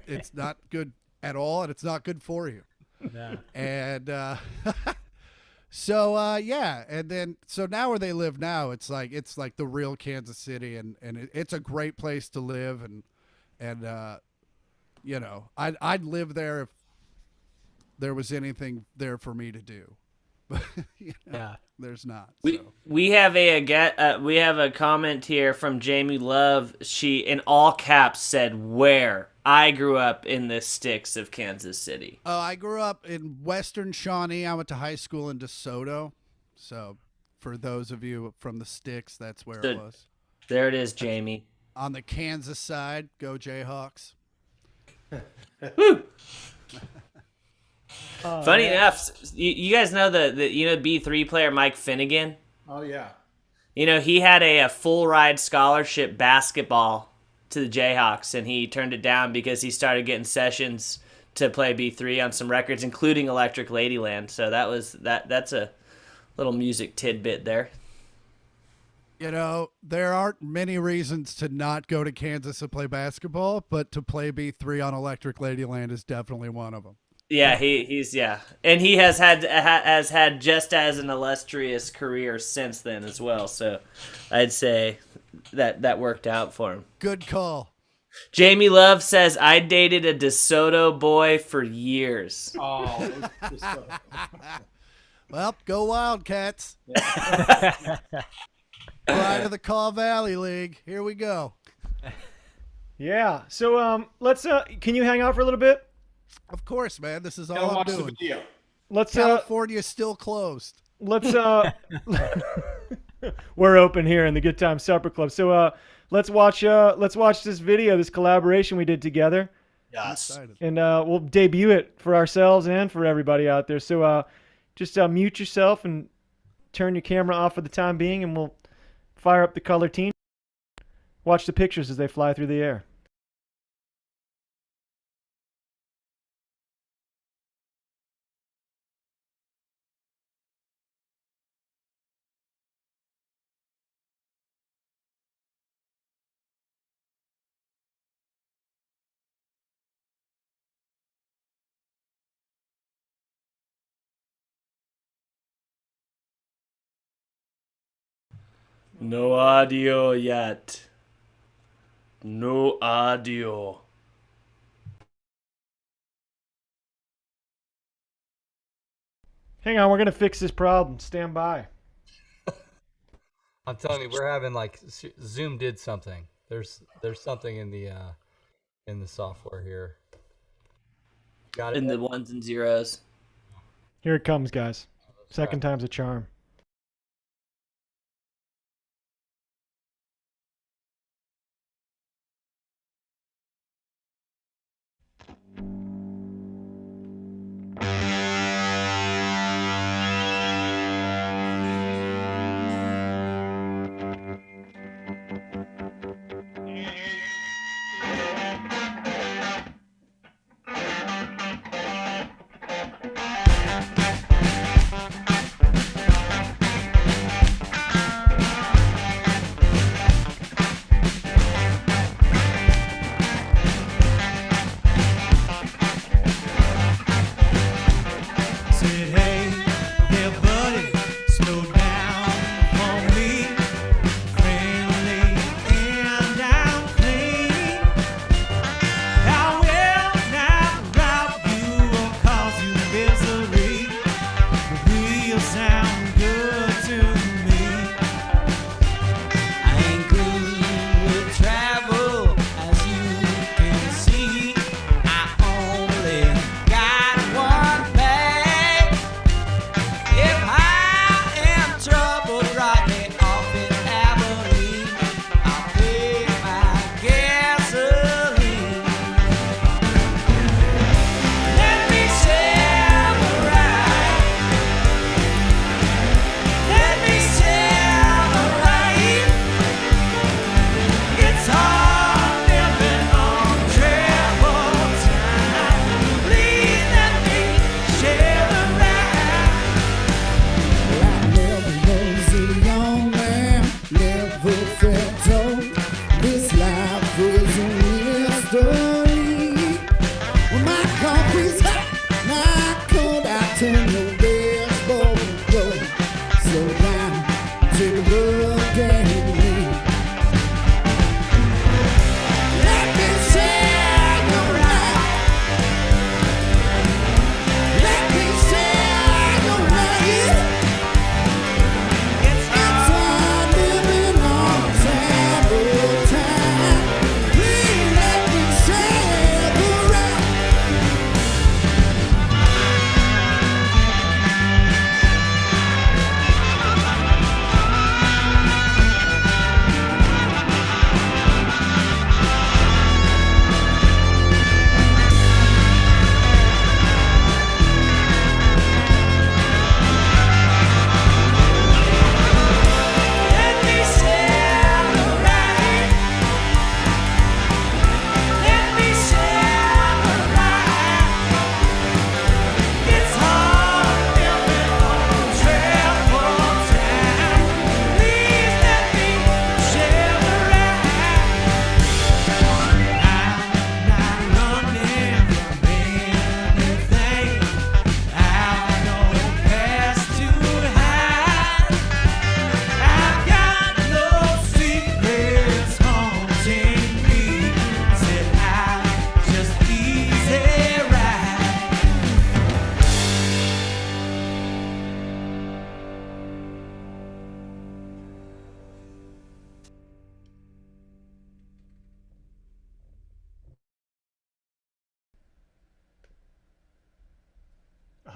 it's not good at all, and it's not good for you. No. And so yeah, and then so now where they live now, it's like the real Kansas City, and it's a great place to live, and I'd live there if there was anything there for me to do. But Yeah. there's not. We have a comment here from Jamie Love. She in all caps said, "Where I grew up in the sticks of Kansas City." Oh, I grew up in Western Shawnee. I went to high school in DeSoto. So for those of you from the sticks, that's where it was. There it is, Jamie. On the Kansas side, go Jayhawks. Woo! Funny enough, you guys know the B3 player Mike Finnegan? Oh yeah. He had a full ride scholarship basketball to the Jayhawks, and he turned it down because he started getting sessions to play B3 on some records, including Electric Ladyland. So that's a little music tidbit there. You know, there aren't many reasons to not go to Kansas to play basketball, but to play B3 on Electric Ladyland is definitely one of them. Yeah, he's and he has had just as an illustrious career since then as well. So I'd say that worked out for him. Good call. Jamie Love says, I dated a DeSoto boy for years. Oh, Well, go Wildcats. Pride of the Caw Valley League. Here we go. Yeah. So let's can you hang out for a little bit? Of course, man. This is all gotta I'm watch the doing. video. Let's California's still closed. let's we're open here in the Good Time Supper Club. So let's watch this video, this collaboration we did together. Yes. Excited. And we'll debut it for ourselves and for everybody out there. So just mute yourself and turn your camera off for the time being, and we'll fire up the color team. Watch the pictures as they fly through the air. No audio yet. No audio. Hang on, we're gonna fix this problem. Stand by. I'm telling you, we're having like Zoom did something. There's something in the software here. Got it. In the ones and zeros. Here it comes, guys. Second time's a charm.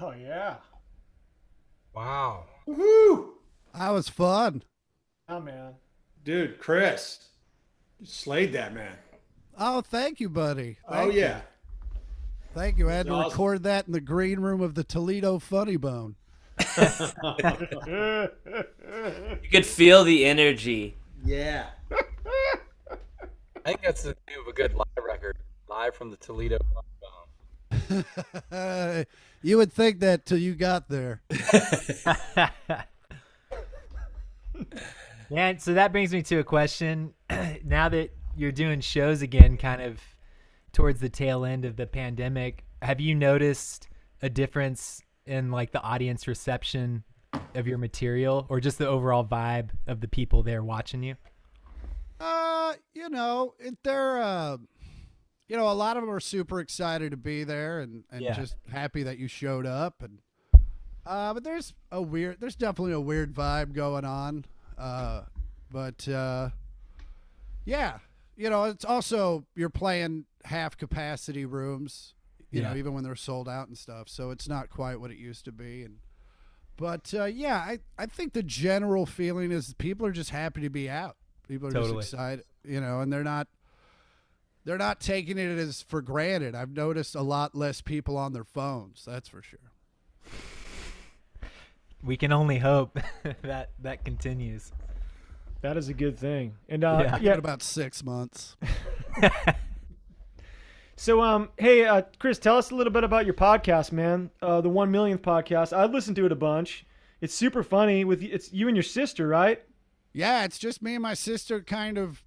Oh yeah. Wow. Woohoo! That was fun. Oh man. Dude, Chris, you slayed that, man. Oh, thank you, buddy. Oh, Thank you. yeah. Thank you. I had to That's awesome. record that in the green room of the Toledo Funny Bone. You could feel the energy. Yeah. I think that's the name of a good live record. Live from the Toledo. You would think that till you got there. Yeah, so that brings me to a question. Now that you're doing shows again, kind of towards the tail end of the pandemic, have you noticed a difference in like the audience reception of your material, or just the overall vibe of the people there watching you? They're a lot of them are super excited to be there and Yeah. just happy that you showed up, and but there's definitely a weird vibe going on. Yeah, it's also, you're playing half capacity rooms, Yeah. even when they're sold out and stuff. So it's not quite what it used to be. I think the general feeling is people are just happy to be out. People are Totally. just excited, and they're not taking it as for granted. I've noticed a lot less people on their phones. That's for sure. We can only hope that continues. That is a good thing. And Yeah. In about 6 months. So hey, Chris, tell us a little bit about your podcast, man. The 1 millionth podcast. I listened to it a bunch. It's super funny. It's you and your sister, right? Yeah, it's just me and my sister kind of,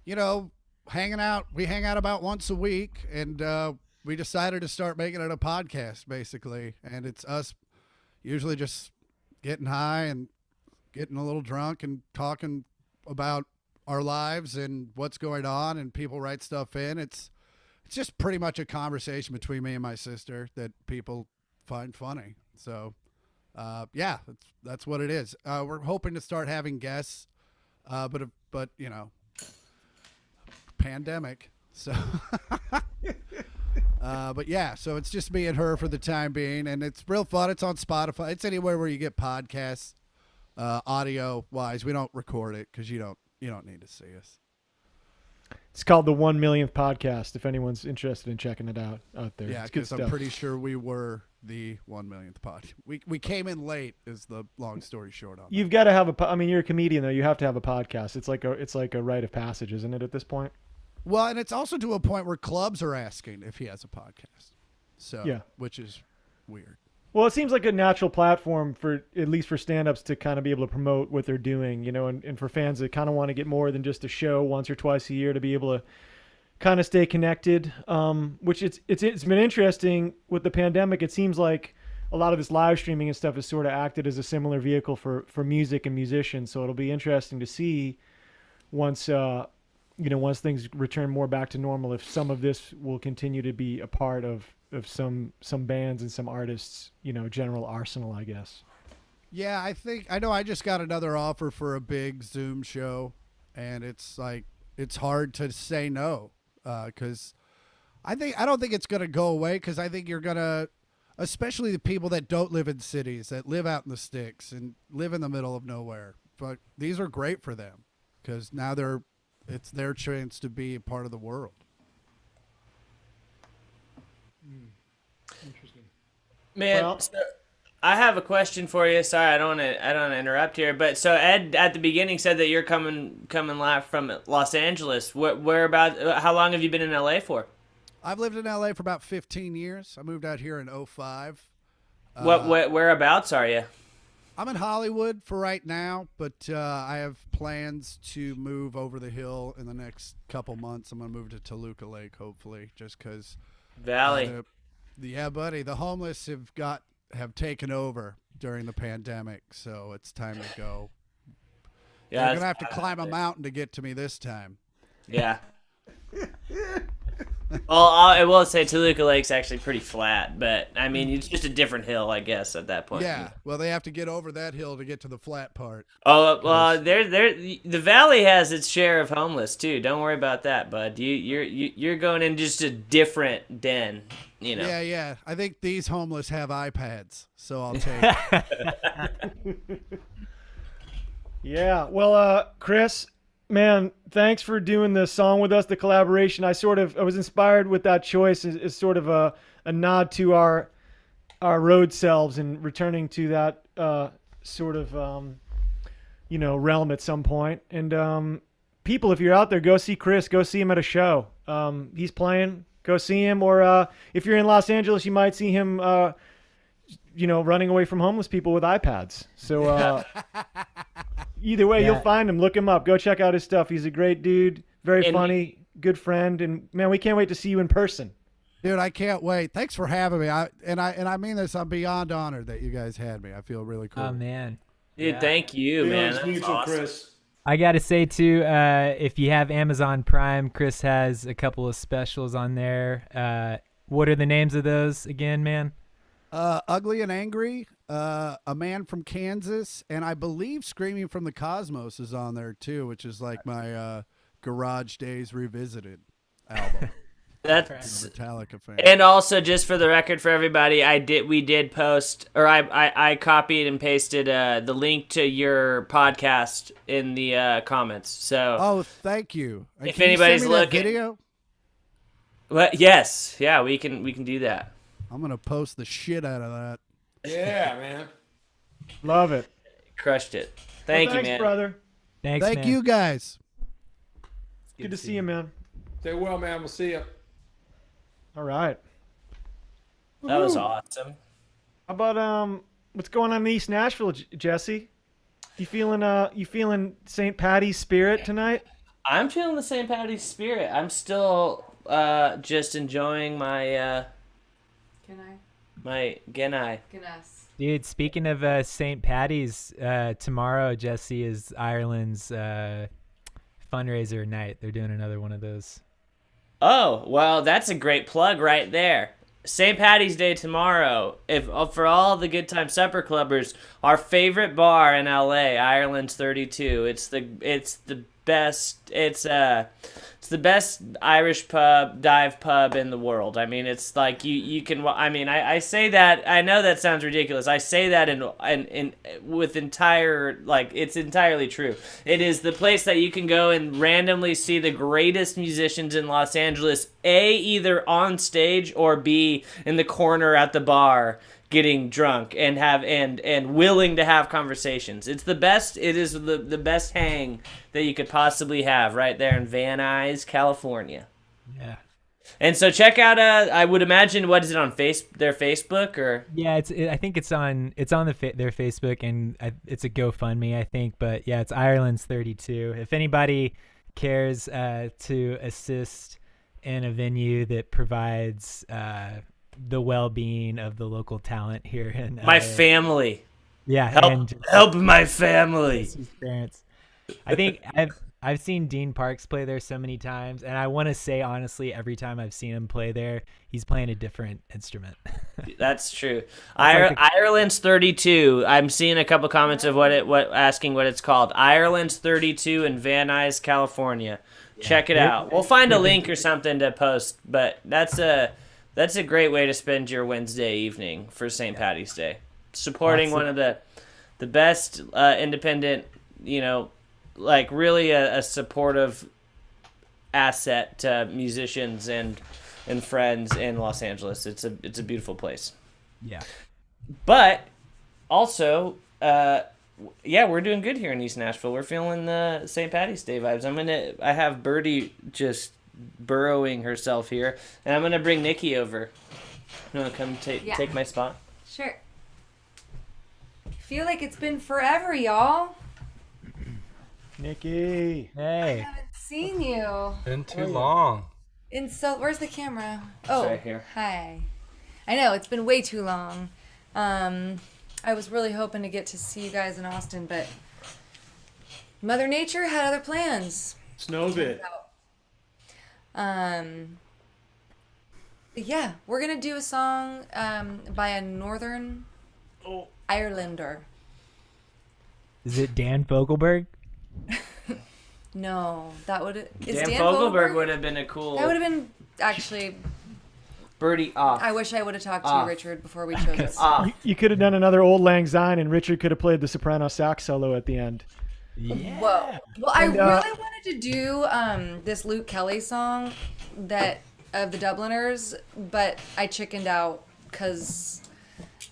hanging out. We hang out about once a week, and we decided to start making it a podcast, basically. And it's us usually just getting high and getting a little drunk and talking about our lives and what's going on, and people write stuff in. It's just pretty much a conversation between me and my sister that people find funny. So, yeah, that's what it is. We're hoping to start having guests, but pandemic. So, but yeah, so it's just me and her for the time being, and it's real fun. It's on Spotify. It's anywhere where you get podcasts, audio wise. We don't record it because you don't need to see us. It's called the 1 millionth podcast. If anyone's interested in checking it out there, Yeah, it's good because I'm stuff. pretty sure we were the 1 millionth pod. We came in late, is the long story short on that. You've got to have you're a comedian though. You have to have a podcast. It's like a rite of passage, isn't it? At this point. Well, and it's also to a point where clubs are asking if he has a podcast. So, Yeah. which is weird. Well, it seems like a natural platform for, at least for stand-ups, to kind of be able to promote what they're doing, and for fans that kind of want to get more than just a show once or twice a year, to be able to kind of stay connected. Which it's been interesting with the pandemic. It seems like a lot of this live streaming and stuff has sort of acted as a similar vehicle for music and musicians. So it'll be interesting to see once once things return more back to normal, if some of this will continue to be a part of some bands and some artists, general arsenal, I guess. Yeah, I know I just got another offer for a big Zoom show, and it's hard to say no, because I don't think it's going to go away, because I think you're going to, especially the people that don't live in cities, that live out in the sticks and live in the middle of nowhere. But these are great for them, because now it's their chance to be a part of the world. Interesting. Man, Well- so I have a question for you. Sorry, I don't want to interrupt here, but so Ed at the beginning said that you're coming live from Los Angeles. How long have you been in LA for? I've lived in LA for about 15 years. I moved out here in 2005. Whereabouts are you? I'm in Hollywood for right now, but I have plans to move over the hill in the next couple months. I'm going to move to Toluca Lake, hopefully, just because. Valley. Yeah, buddy. The homeless have taken over during the pandemic, so it's time to go. Yeah, You're going to have to climb a mountain to get to me this time. Yeah. Well, I will say Toluca Lake's actually pretty flat, but I mean it's just a different hill, I guess, at that point. Yeah, well, they have to get over that hill to get to the flat part. Oh well, the valley has its share of homeless too. Don't worry about that, bud. You're going in just a different den. you know. Yeah. I think these homeless have iPads, so I'll take it. Yeah. Well, Chris, man, thanks for doing the song with us, the collaboration. I was inspired with that choice as sort of a nod to our road selves and returning to that sort of realm at some point. And people, if you're out there, go see Chris. Go see him at a show. He's playing. Go see him. Or if you're in Los Angeles, you might see him running away from homeless people with iPads. So either way, you'll find him. Look him up. Go check out his stuff. He's a great dude. Very funny, good friend. And man, we can't wait to see you in person. Dude, I can't wait. Thanks for having me. I mean this. I'm beyond honored that you guys had me. I feel really cool. Oh man, Dude, thank you, man. That's Mutual, awesome. Chris. I gotta say too, if you have Amazon Prime, Chris has a couple of specials on there. What are the names of those again, man? Ugly and Angry, A Man from Kansas, and I believe Screaming from the Cosmos is on there too, which is like my Garage Days Revisited album. That's Metallica fan. And also, just for the record, for everybody, we did post, or I copied and pasted the link to your podcast in the comments. So, Oh, thank you. If Can you anybody's send me that looking- video, yes, yeah, we can do that. I'm gonna post the shit out of that. Yeah, man. Love it. Crushed it. Thank you, Thanks, man. brother. Thanks, Thank man. you guys. Good to see you, man. Stay well, man. We'll see you. All right. That was awesome. How about what's going on in East Nashville, Jesse? You feeling St. Patty's spirit tonight? I'm feeling the St. Patty's spirit. I'm still just enjoying my Genai. Dude, speaking of St. Patty's, tomorrow, Jesse, is Ireland's fundraiser night. They're doing another one of those. Oh, well, that's a great plug right there. St. Patty's Day tomorrow. For all the Good Time Supper Clubbers, our favorite bar in LA, Ireland's 32. It's the best. It's the best Irish dive pub in the world. I mean, it's like you can. I mean, I say that. I know that sounds ridiculous. I say that in with entire, like, it's entirely true. It is the place that you can go and randomly see the greatest musicians in Los Angeles. A, either on stage, or B, in the corner at the bar getting drunk and willing to have conversations. It's the best. It is the best hang that you could possibly have right there in Van Nuys, California. Yeah. And so check out I would imagine, what is it on their Facebook, or? Yeah, I think it's on their Facebook, and it's a GoFundMe, I think, but yeah, it's Ireland's 32. If anybody cares to assist in a venue that provides the well-being of the local talent here in My family. Yeah, help my family. His parents. I think I've seen Dean Parks play there so many times, and I want to say honestly, every time I've seen him play there, he's playing a different instrument. That's true. Like Ireland's 32. I'm seeing a couple comments of asking what it's called. Ireland's 32 in Van Nuys, California. Check it out. We'll find a link or something to post, but that's a great way to spend your Wednesday evening for St. Patty's Day. Supporting one of the best independent, like really a supportive asset to musicians and friends in Los Angeles. It's a beautiful place. Yeah. But also, we're doing good here in East Nashville. We're feeling the St. Patty's Day vibes. I have Birdie just burrowing herself here, and I'm gonna bring Nikki over. You wanna come take my spot? Sure. Feel like it's been forever, y'all. Nikki. Hey. I haven't seen you. Been too long. Where's the camera? Oh, right here. Hi. I know, it's been way too long. I was really hoping to get to see you guys in Austin, but Mother Nature had other plans. Snowbit. Yeah, we're gonna do a song by a Northern Irelander. Is it Dan Fogelberg? No, that would Dan Fogelberg would have been a cool. That would have been actually Birdie off. I wish I would have talked to you, Richard, before we chose this. Off. You could have done another Old Lang Syne, and Richard could have played the soprano sax solo at the end. Yeah. Whoa. Well, I really wanted to do this Luke Kelly song that of the Dubliners, but I chickened out because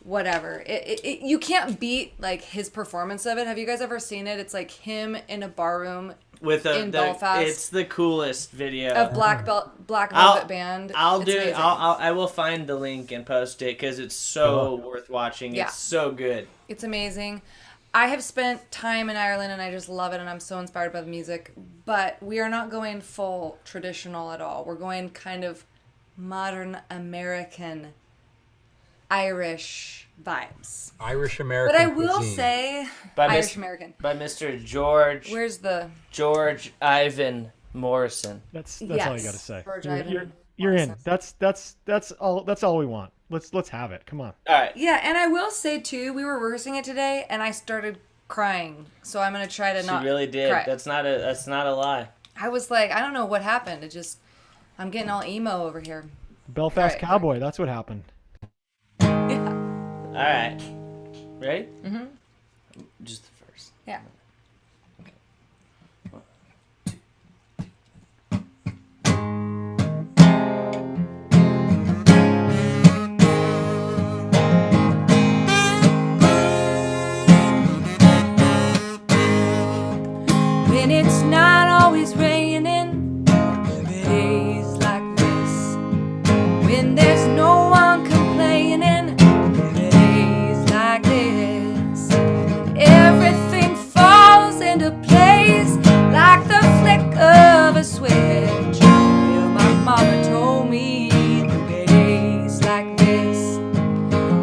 whatever. You can't beat like his performance of it. Have you guys ever seen it? It's like him in a bar room With in Belfast. It's the coolest video of Black Velvet Band. It's amazing. I will find the link and post it because it's so worth watching. Yeah. It's so good. It's amazing. I have spent time in Ireland and I just love it and I'm so inspired by the music. But we are not going full traditional at all. We're going kind of modern American, Irish vibes. Irish American. But I will cuisine. say By Irish American. By Mr. George Where's the Ivan Morrison. That's yes, all you got to say. George You're, Ivan you're, you're in. Morrison. That's all we want. Let's have it. Come on. All right. Yeah, and I will say too, we were rehearsing it today and I started crying. So I'm gonna try to She not really did. cry. That's not a lie. I was like, I don't know what happened. I'm getting all emo over here. Belfast Right. Cowboy. That's what happened. Yeah. All right. Ready? Mm-hmm. Just the first. Yeah. When it's not always raining, days like this. When there's no one complaining, days like this. Everything falls into place like the flick of a switch. Well, my mama told me days like this.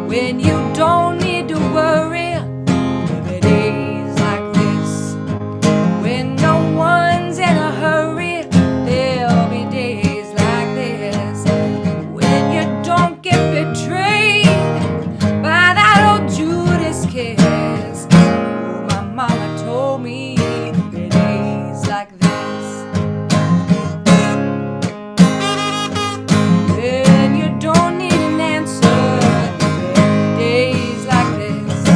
When you don't need to worry, days like this. When no one's in a hurry, there'll be days like this. When you don't get betrayed by that old Judas kiss. Oh, my mama told me days like this. When you don't need an answer, days like this.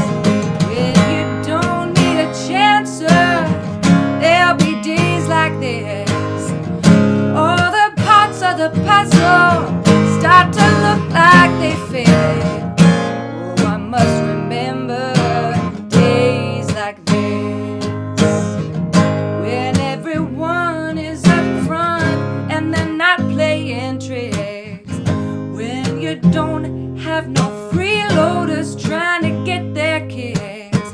When you don't need a chance, there'll be days like this. All the parts of the puzzle start to look like they fit. Oh, I must remember days like this. When everyone is up front and they're not playing tricks. When you don't have no freeloaders trying to get their kicks.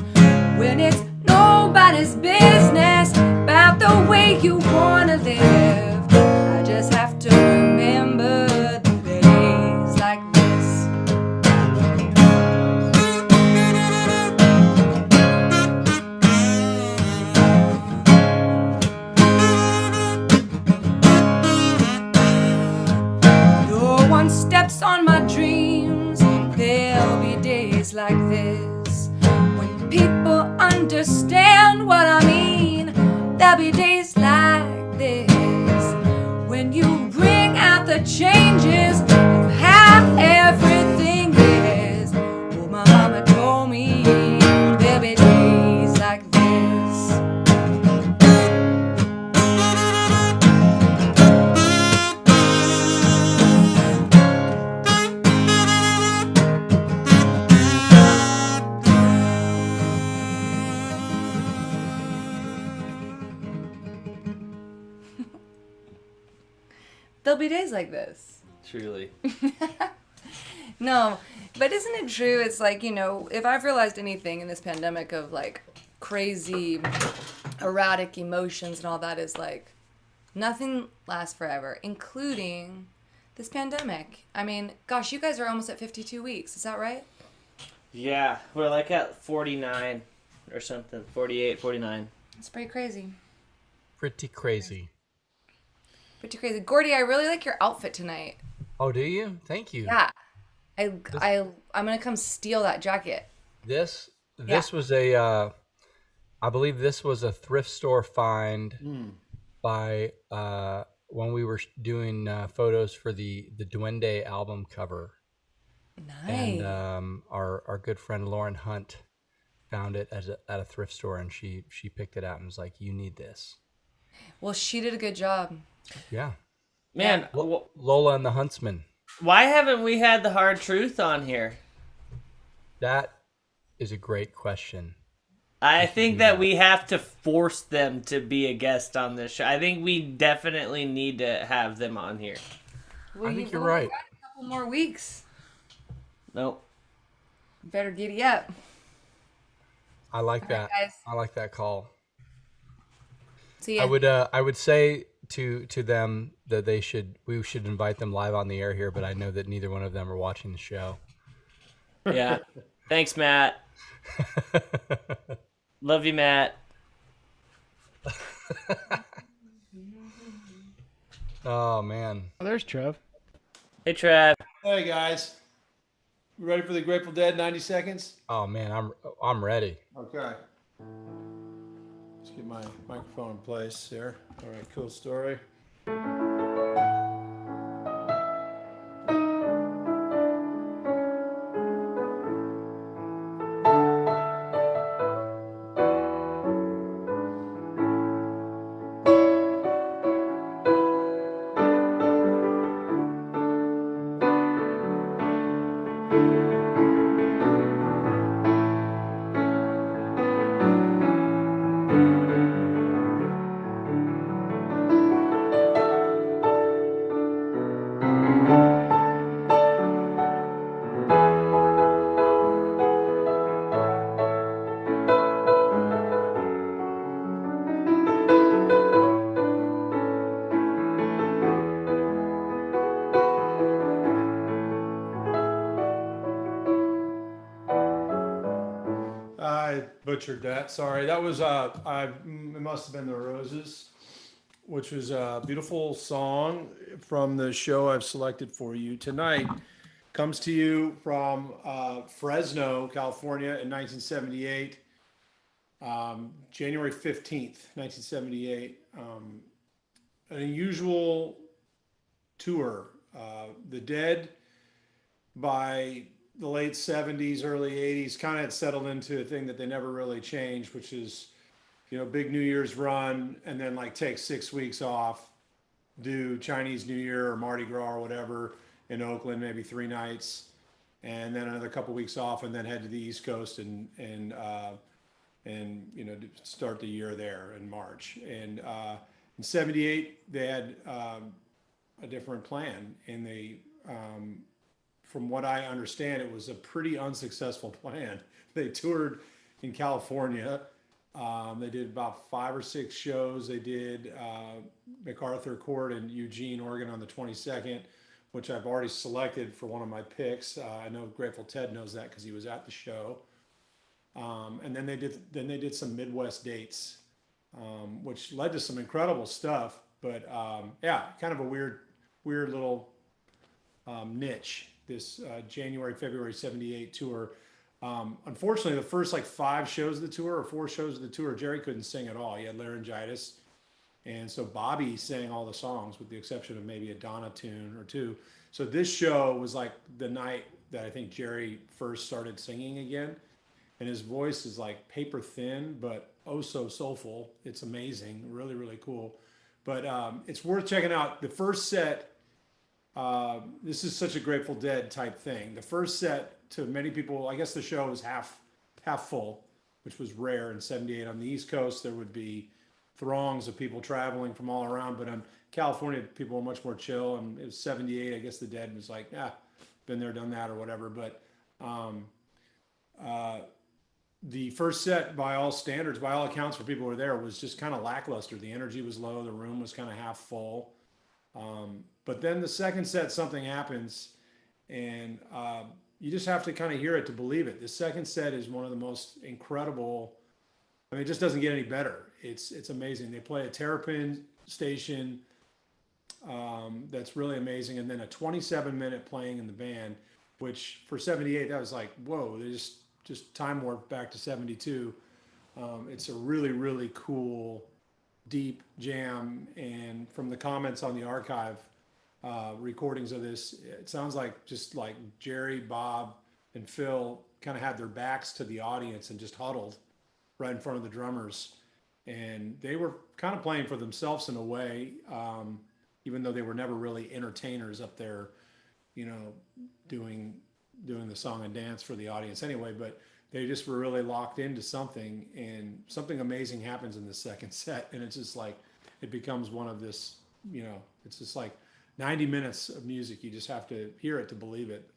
When it's nobody's business about the way you wanna live. I just have to remember the days like this. No one steps on my dreams. There'll be days like this. When people understand what I mean, there'll be days like this. When you bring out the changes of how everything is. Oh, my mama told me there'll be days like this. There'll be days like this. Truly. No, but isn't it true? It's like, you know, if I've realized anything in this pandemic of like crazy, erratic emotions and all that is like nothing lasts forever, including this pandemic. I mean, gosh, you guys are almost at 52 weeks. Is that right? Yeah, we're like at 49 or something. 48, 49. It's pretty crazy. Pretty crazy. Pretty crazy. Gordy, I really like your outfit tonight. Oh, do you? Thank you. Yeah. I'm going to come steal that jacket. This was a, I believe this was a thrift store find by when we were doing photos for the Duende album cover, Nice. and our good friend Lauren Hunt found it at a thrift store, and she picked it out and was like, "You need this." Well, she did a good job. Yeah, Man, Lola and the Huntsman. why haven't we had the hard truth on here? That is a great question. I think that we have to force them to be a guest on this show. I think we definitely need to have them on here. Well, I think you're well, we right. got a couple more weeks. Nope. Better giddy up. I like that. guys. I like that call. See ya. I would say to them that we should invite them live on the air here, but I know that neither one of them are watching the show. Yeah. Thanks, Matt. Love you, Matt. Oh man. Oh, there's Trev. Hey, Trav. Hey guys, you ready for the Grateful Dead 90 seconds? Oh man, I'm ready. Okay. Let's get my microphone in place here. All right, cool story. I butchered that. Sorry. That was it must have been the Roses, which was a beautiful song from the show I've selected for you tonight. Comes to you from Fresno, California in 1978, January 15th, 1978. An unusual tour. The Dead, by the late 70s, early 80s, kind of had settled into a thing that they never really changed, which is, big New Year's run and then like take 6 weeks off, do Chinese New Year or Mardi Gras or whatever in Oakland, maybe 3 nights, and then another couple weeks off, and then head to the East Coast and start the year there in March. And in '78, they had a different plan, and they from what I understand, it was a pretty unsuccessful plan. They toured in California. They did about 5 or 6 shows. They did MacArthur Court in Eugene, Oregon on the 22nd, which I've already selected for one of my picks. I know Grateful Ted knows that because he was at the show. And then they did some Midwest dates, which led to some incredible stuff. But kind of a weird little niche, this January, February '78 tour. Unfortunately, the first 5 shows of the tour or 4 shows of the tour, Jerry couldn't sing at all. He had laryngitis. And so Bobby sang all the songs with the exception of maybe a Donna tune or 2. So this show was like the night that I think Jerry first started singing again. And his voice is like paper thin, but oh so soulful. It's amazing. Really, really cool. But it's worth checking out. The first set, this is such a Grateful Dead type thing. The first set, to many people, I guess the show was half full, which was rare in '78. On the East Coast, there would be throngs of people traveling from all around, but in California, people were much more chill. And it was '78. I guess the Dead was like, been there, done that, or whatever. But the first set, by all standards, by all accounts for people who were there, was just kind of lackluster. The energy was low. The room was kind of half full. But then the second set, something happens, and you just have to kind of hear it to believe it. The second set is one of the most incredible. I mean, it just doesn't get any better. It's amazing. They play a Terrapin station that's really amazing, and then a 27-minute playing in the band, which for '78 that was like, whoa. They just time warp back to '72. It's a really, really cool deep jam. And from the comments on the archive recordings of this, it sounds like just like Jerry, Bob, and Phil kind of had their backs to the audience and just huddled right in front of the drummers. And they were kind of playing for themselves in a way, even though they were never really entertainers up there, you know, doing the song and dance for the audience anyway. But they just were really locked into something, and something amazing happens in the second set, and it's just like it becomes one of this, you know, it's just like 90 minutes of music. You just have to hear it to believe it.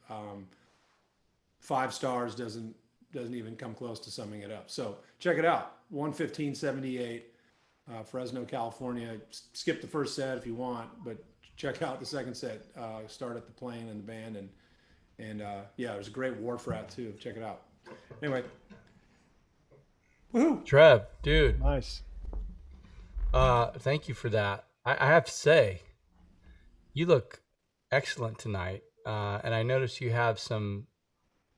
5 stars doesn't even come close to summing it up. So check it out. 11578, Fresno, California. Skip the first set if you want, but check out the second set. Start at the playing and the band, and yeah, there's a great wharf rat too. Check it out. Anyway, woohoo! Trev, dude, Nice. thank you for that. I have to say, you look excellent tonight, and I notice you have some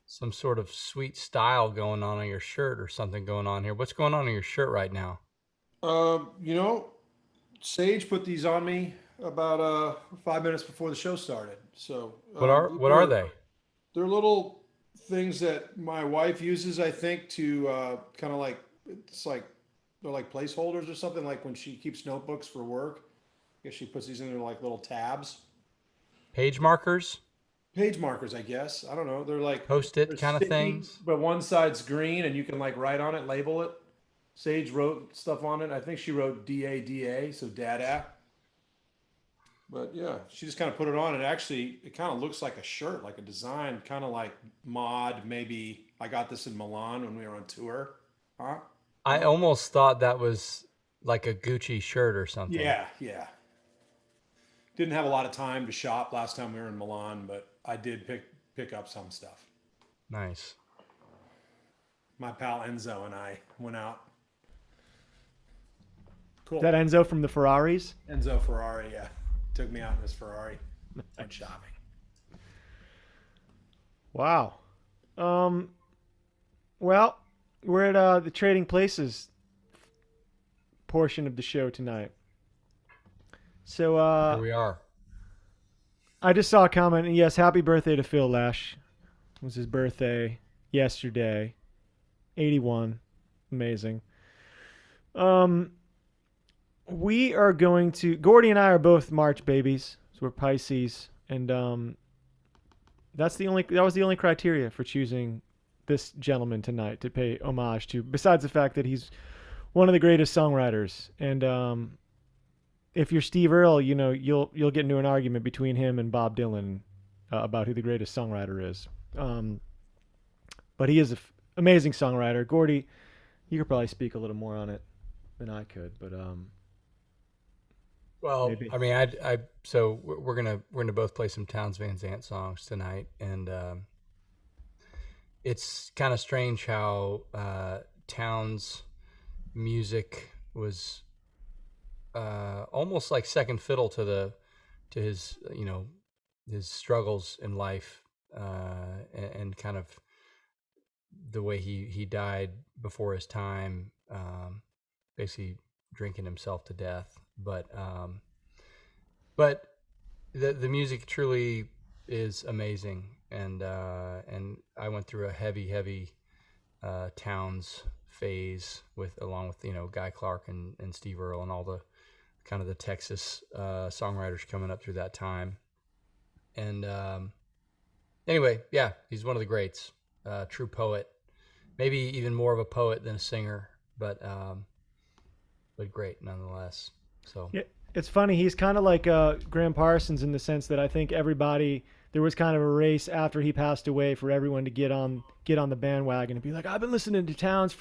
sort of sweet style going on your shirt or something going on here. What's going on your shirt right now? You know, Sage put these on me about 5 minutes before the show started. So What are they? They're little things that my wife uses, I think, to kind of like, it's like they're like placeholders or something. Like when she keeps notebooks for work, I guess she puts these in there like little tabs. Page markers? Page markers, I guess. I don't know. They're like Post-it they're kind of sticky, things? but one side's green, and you can like write on it, label it. Sage wrote stuff on it. I think she wrote DADA, so Dada. But yeah, she just kind of put it on. It kind of looks like a shirt, like a design, kind of like mod. Maybe I got this in Milan when we were on tour. Huh? I almost thought that was like a Gucci shirt or something. Yeah, yeah. Didn't have a lot of time to shop last time we were in Milan, but I did pick up some stuff. Nice. My pal Enzo and I went out. Cool. Is that Enzo from the Ferraris? Enzo Ferrari, yeah. Took me out in his Ferrari. Went shopping. Wow. Well, we're at the Trading Places portion of the show tonight. So Here we are. I just saw a comment, and yes, happy birthday to Phil Lesh. It was his birthday yesterday. 81. Amazing. We are going to, Gordy and I are both March babies, so we're Pisces, and that was the only criteria for choosing this gentleman tonight to pay homage to, besides the fact that he's one of the greatest songwriters. And if you're Steve Earle, you know, you'll get into an argument between him and Bob Dylan about who the greatest songwriter is. But he is an amazing songwriter. Gordy, you could probably speak a little more on it than I could, but Well, maybe. I mean, so we're gonna both play some Townes Van Zandt songs tonight, and it's kind of strange how Townes' music was almost like second fiddle to his, you know, his struggles in life, and kind of the way he died before his time, basically drinking himself to death. But the music truly is amazing, and I went through a heavy Townes phase along with, you know, Guy Clark and Steve Earle and all the kind of the Texas songwriters coming up through that time. And anyway, yeah, he's one of the greats, true poet, maybe even more of a poet than a singer, but great nonetheless. So Yeah, it's funny. He's kind of like Graham Parsons in the sense that I think there was kind of a race after he passed away for everyone to get on the bandwagon and be like, I've been listening to Townes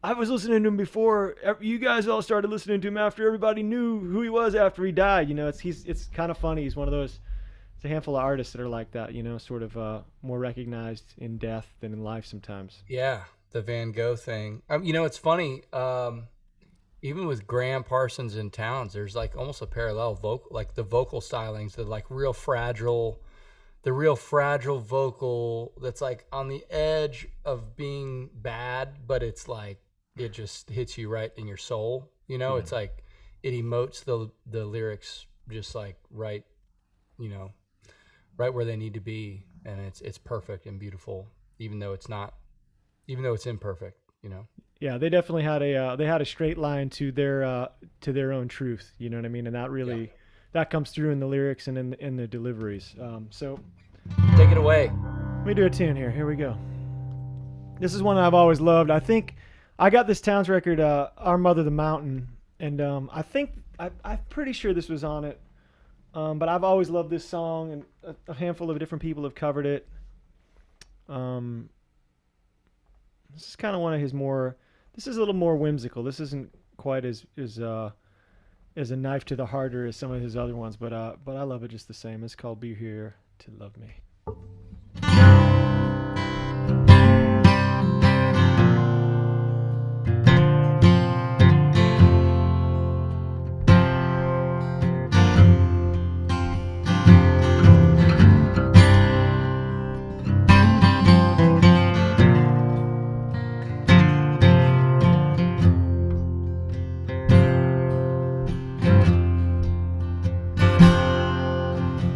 I was listening to him before you guys all started listening to him after everybody knew who he was after he died. You know, it's kind of funny. He's one of those. It's a handful of artists that are like that. You know, sort of more recognized in death than in life sometimes. yeah, the Van Gogh thing. You know, it's funny. Even with Graham Parsons and Townes, there's like almost a parallel vocal, like the vocal stylings, the real fragile vocal that's like on the edge of being bad, but it's like it just hits you right in your soul. You know, it's like it emotes the lyrics just like right, you know, right where they need to be, and it's perfect and beautiful, even though it's imperfect. You know. Yeah, they definitely had a straight line to their own truth. You know what I mean? And that really that comes through in the lyrics and in the deliveries. So take it away. Let me do a tune here. Here we go. This is one I've always loved. I think I got this Towns record, Our Mother the Mountain, and I think I'm pretty sure this was on it. But I've always loved this song, and a handful of different people have covered it. This is kind of one of his more. This is a little more whimsical. This isn't quite as a knife to the heart as some of his other ones, but I love it just the same. It's called "Be Here to Love Me."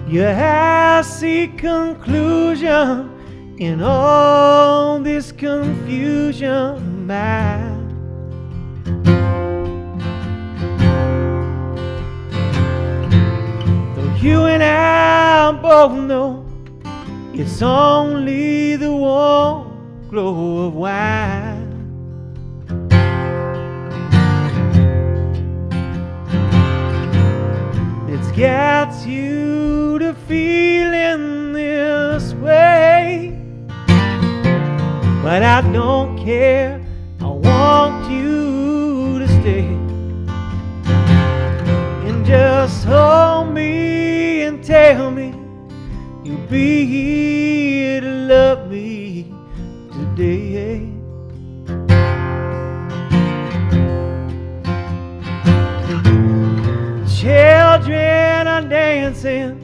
You have seek conclusion in all this confusion, man. Though you and I both know it's only the warm glow of wine. It's got you to feeling this way, but I don't care. I want you to stay and just hold me and tell me you'll be here to love me today. Children are dancing,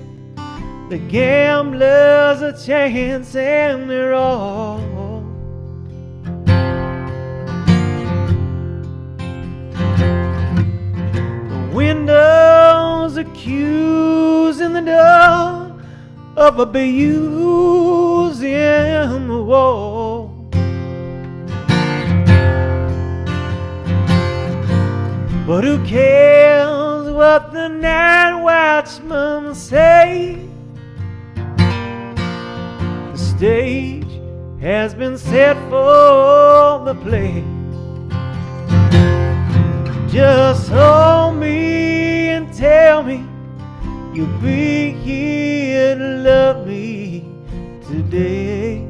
the gamblers are chancing their all. The windows accusing the door of abusing the wall. But who cares what the night watchmen say? The stage has been set for the play. Just hold me and tell me you'll be here to love me today.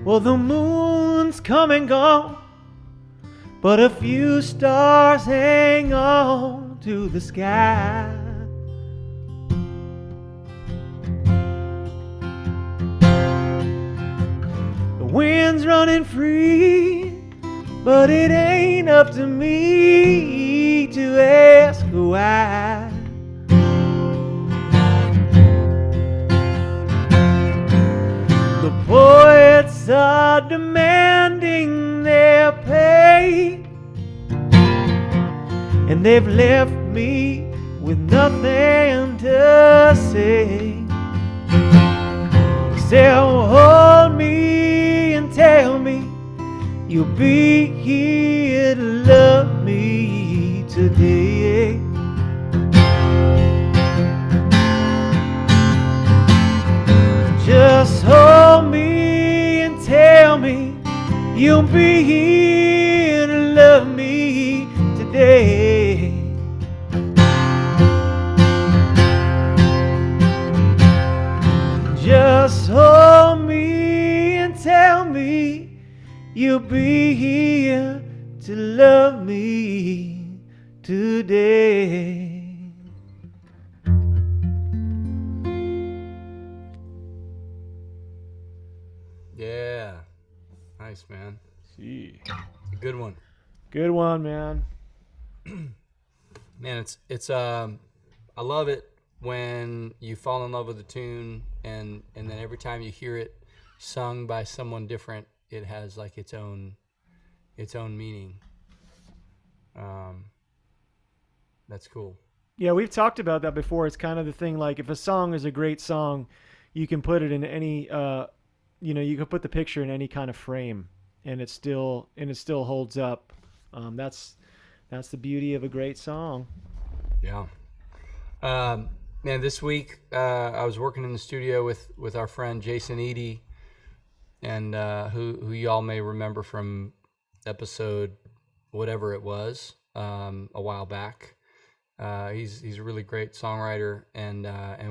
Well, the moon's come and gone, but a few stars hang on to the sky. The wind's running free, but it ain't up to me to ask why. The poets are demanding their pay, and they've left me with nothing to say. So hold me and tell me you'll be here to love me today. Just hold me and tell me you'll be here to love me today. Just hold me and tell me you'll be here to love me today. Yeah. Nice, man. See. Good one. Good one, man. Man, it's I love it when you fall in love with a tune and then every time you hear it sung by someone different, it has like its own meaning. That's cool. Yeah, we've talked about that before. It's kind of the thing, like if a song is a great song, you can put it in any you can put the picture in any kind of frame and it still holds up. That's the beauty of a great song. Yeah. Man, this week I was working in the studio with our friend Jason Eady, and who y'all may remember from episode whatever it was a while back. He's a really great songwriter, and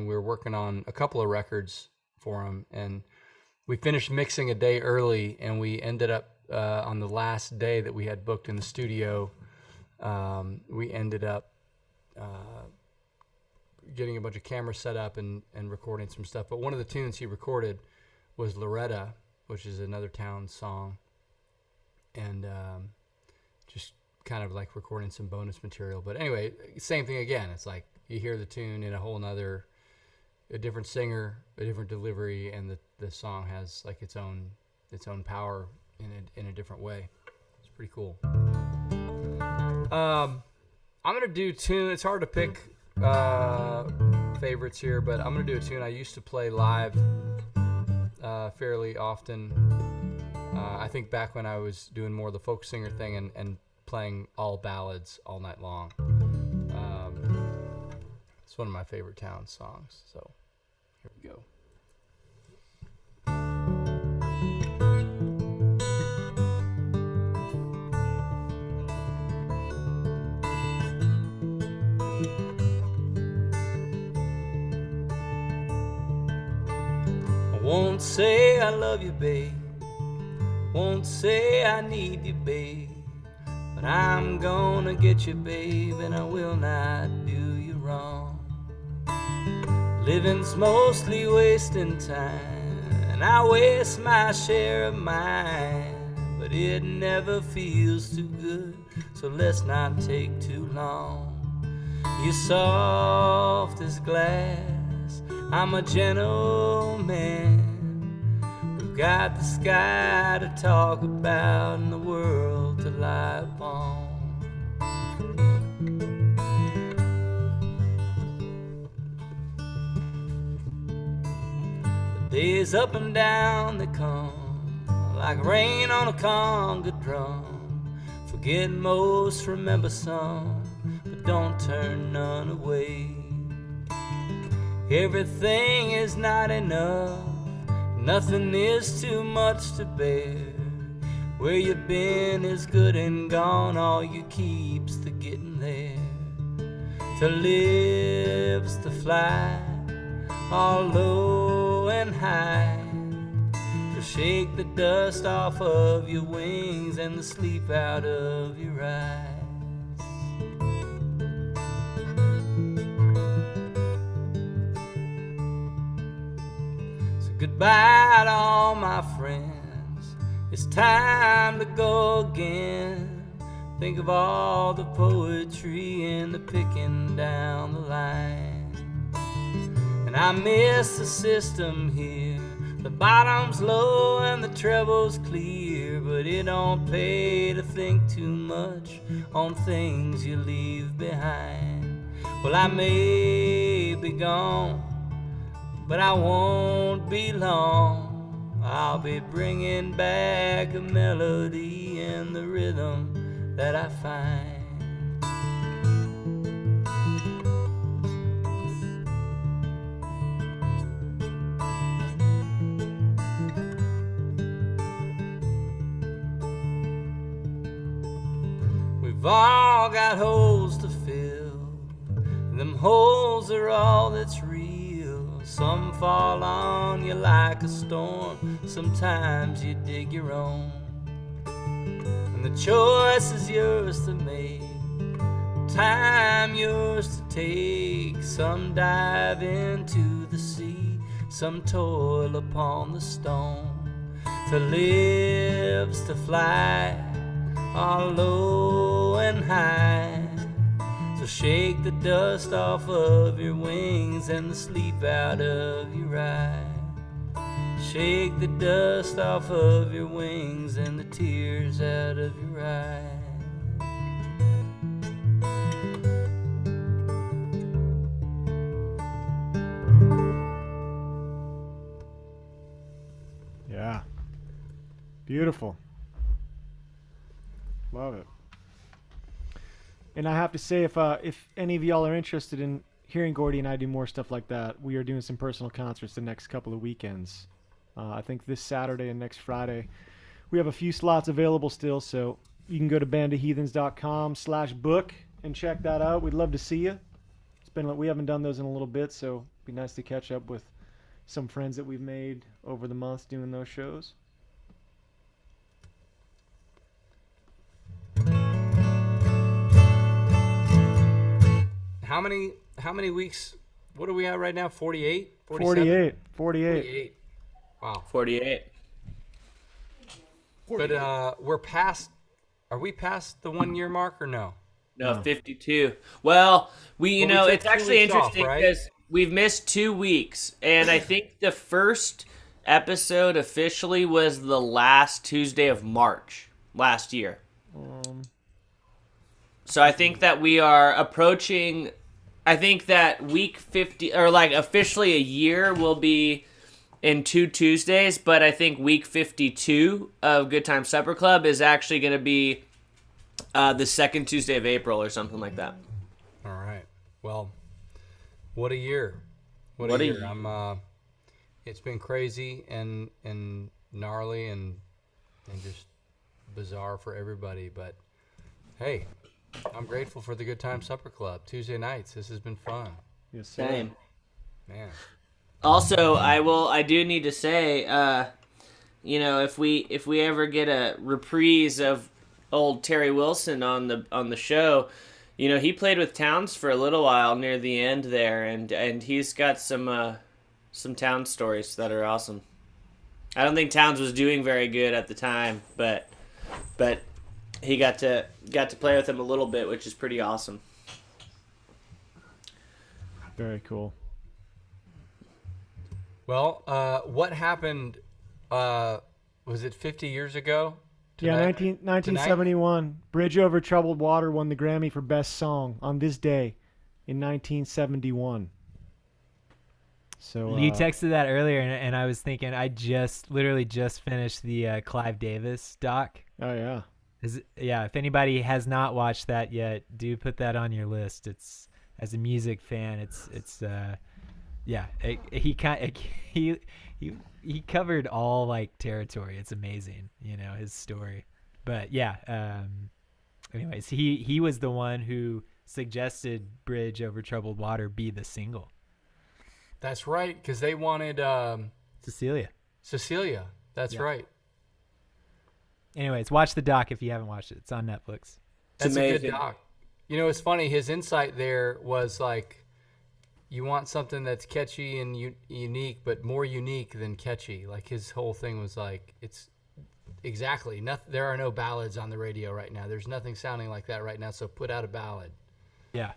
we were working on a couple of records for him, and we finished mixing a day early, and we ended up on the last day that we had booked in the studio. We ended up getting a bunch of cameras set up and recording some stuff. But one of the tunes he recorded was Loretta, which is another town song, and just kind of like recording some bonus material. But anyway, same thing again. It's like you hear the tune in a different singer, a different delivery, and the song has like its own power in a different way. It's pretty cool. I'm gonna do tune. It's hard to pick favorites here, but I'm gonna do a tune I used to play live fairly often. I think back when I was doing more of the folk singer thing and playing all ballads all night long. It's one of my favorite town songs. So here we go. Won't say I love you, babe. Won't say I need you, babe. But I'm gonna get you, babe, and I will not do you wrong. Living's mostly wasting time, and I waste my share of mine. But it never feels too good, so let's not take too long. You're soft as glass, I'm a gentleman. We've got the sky to talk about and the world to lie upon. The days up and down they come like rain on a conga drum. Forget most, remember some, but don't turn none away. Everything is not enough, nothing is too much to bear. Where you've been is good and gone, all you keep's the getting there. To live's to fly, all low and high. To shake the dust off of your wings and the sleep out of your eyes. Goodbye to all my friends, it's time to go again. Think of all the poetry and the picking down the line. And I miss the system here, the bottom's low and the treble's clear. But it don't pay to think too much on things you leave behind. Well, I may be gone, but I won't be long. I'll be bringing back a melody and the rhythm that I find. We've all got holes to fill, and them holes are all that's real. Some fall on you like a storm, sometimes you dig your own. and the choice is yours to make. Time yours to take. Some dive into the sea, some toil upon the stone. To live's to fly, all low and high. So shake the dust off of your wings and the sleep out of your eyes. Shake the dust off of your wings and the tears out of your eyes. Yeah. Beautiful. Love it. And I have to say, if any of y'all are interested in hearing Gordy and I do more stuff like that, we are doing some personal concerts the next couple of weekends. I think this Saturday and next Friday. We have a few slots available still, so you can go to bandofheathens.com/book and check that out. We'd love to see you. We haven't done those in a little bit, so it'd be nice to catch up with some friends that we've made over the months doing those shows. How many weeks? What are we at right now? 48? 48. 48. Wow. 48. But we're past. Are we past the 1 year mark or no? No, 52. Well, you know, took it's 2 actually weeks off, interesting right? because we've missed 2 weeks, and I think the first episode officially was the last Tuesday of March last year. So I think that we are approaching. I think that week 50, or like officially a year, will be in 2 Tuesdays, but I think week 52 of Good Time Supper Club is actually going to be the second Tuesday of April or something like that. All right. Well, what a year! What a year! It's been crazy and gnarly and just bizarre for everybody. But hey, I'm grateful for the Good Time Supper Club Tuesday nights. This has been fun. Yes, sir. Same. Man. Also, I do need to say, you know, if we ever get a reprise of old Terry Wilson on the show, you know, he played with Towns for a little while near the end there, and he's got some Towns stories that are awesome. I don't think Towns was doing very good at the time, but he got to play with him a little bit, which is pretty awesome. Very cool. Well, what happened? Was it 50 years ago? Yeah, 1971. Bridge Over Troubled Water won the Grammy for Best Song on this day in 1971. So You texted that earlier, and I was thinking I literally just finished the Clive Davis doc. Oh yeah. If anybody has not watched that yet, do put that on your list. It's, as a music fan, he covered all like territory. It's amazing, you know, his story. But anyways, he was the one who suggested Bridge Over Troubled Water be the single. That's right, because they wanted Cecilia. That's Yeah. right. Anyways, watch the doc if you haven't watched it. It's on Netflix. That's a amazing. good doc. You know, it's funny. His insight there was like, you want something that's catchy and unique, but more unique than catchy. Like his whole thing was like, it's exactly nothing. There are no ballads on the radio right now. There's nothing sounding like that right now. So put out a ballad. Yeah.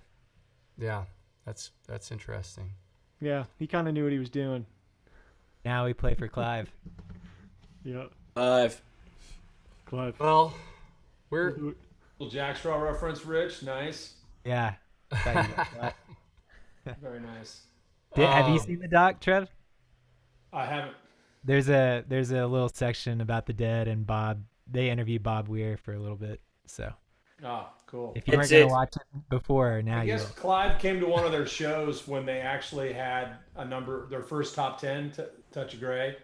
Yeah, that's interesting. Yeah, he kind of knew what he was doing. Now we play for Clive. Yeah. Clive. Well, we're Little Jack Straw reference, Rich. Nice. Yeah. Very nice. Have you seen the doc, Trev? I haven't. There's a little section about the Dead, and Bob. They interview Bob Weir for a little bit. So Ah, cool. if you weren't gonna watch it before, now I you guess will. Clive came to one of their shows when they actually had their first top 10, Touch of Grey.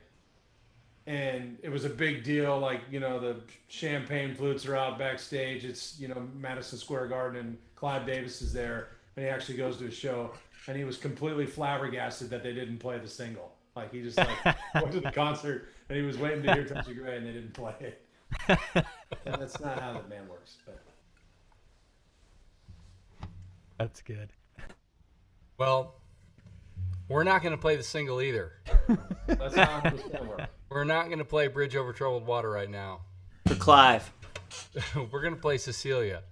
And it was a big deal. Like, you know, the champagne flutes are out backstage. It's, you know, Madison Square Garden, and Clive Davis is there. And he actually goes to a show, and he was completely flabbergasted that they didn't play the single. Like, he just like went to the concert, and he was waiting to hear Touch of Grey, and they didn't play it. That's not how the band works. But That's good. Well, we're not going to play the single either. that's how this band works. We're not going to play Bridge Over Troubled Water right now. For Clive. We're going to play Cecilia.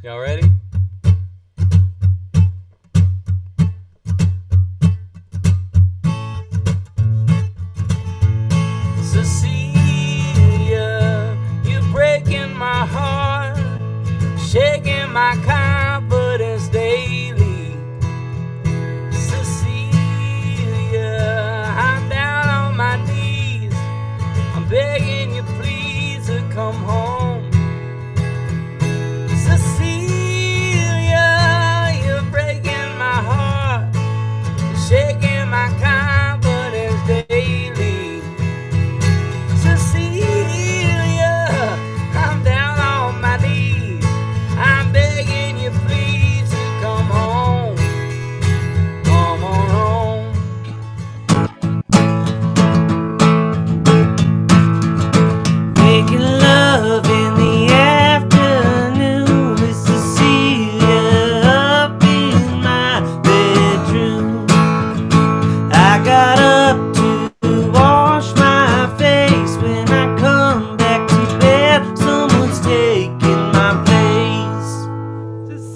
Y'all ready? Cecilia, you're breaking my heart, shaking my confidence daily. Cecilia, I'm down on my knees, I'm begging you please to come home. Cecilia, you're breaking my heart, you're shaking my confidence daily. Cecilia, I'm down on my knees, I'm begging you please to come home. Come on home. Making love in the afternoon with Cecilia up in my bedroom. I got up to wash my face. When I come back to bed, someone's taking my place.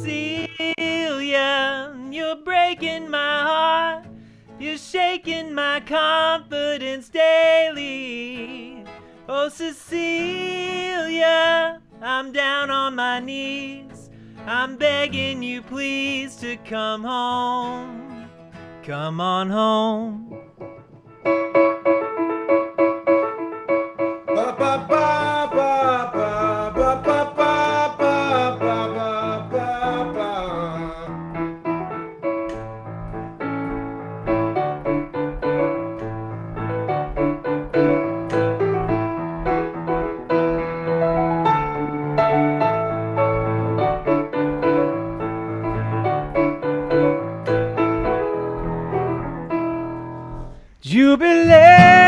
Cecilia, you're breaking my heart, you're shaking my confidence daily. Oh, Cecilia, I'm down on my knees, I'm begging you please to come home. Come on home. Ba ba ba ba ba ba ba ba ba ba ba ba.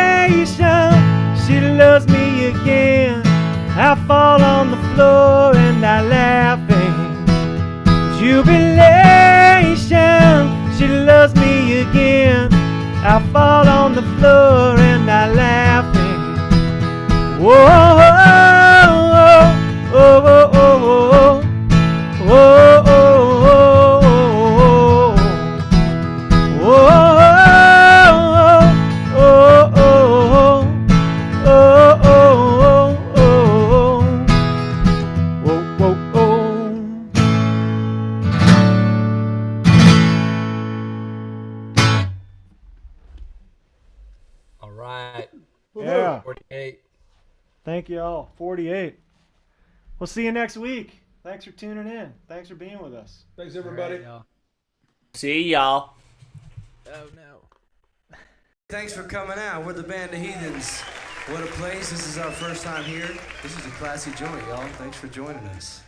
Jubilation, she loves me again. I fall on the floor and I laughing. Jubilation, she loves me again. I fall on the floor and I laughing. Whoa, oh, oh, oh, oh, oh, oh, oh, oh. All right. Yeah. 48. Thank you all. 48. We'll see you next week. Thanks for tuning in. Thanks for being with us. Thanks, everybody. All right, y'all. See y'all. Oh no. Thanks for coming out. We're the band of Heathens. What a place. This is our first time here. This is a classy joint, y'all. Thanks for joining us.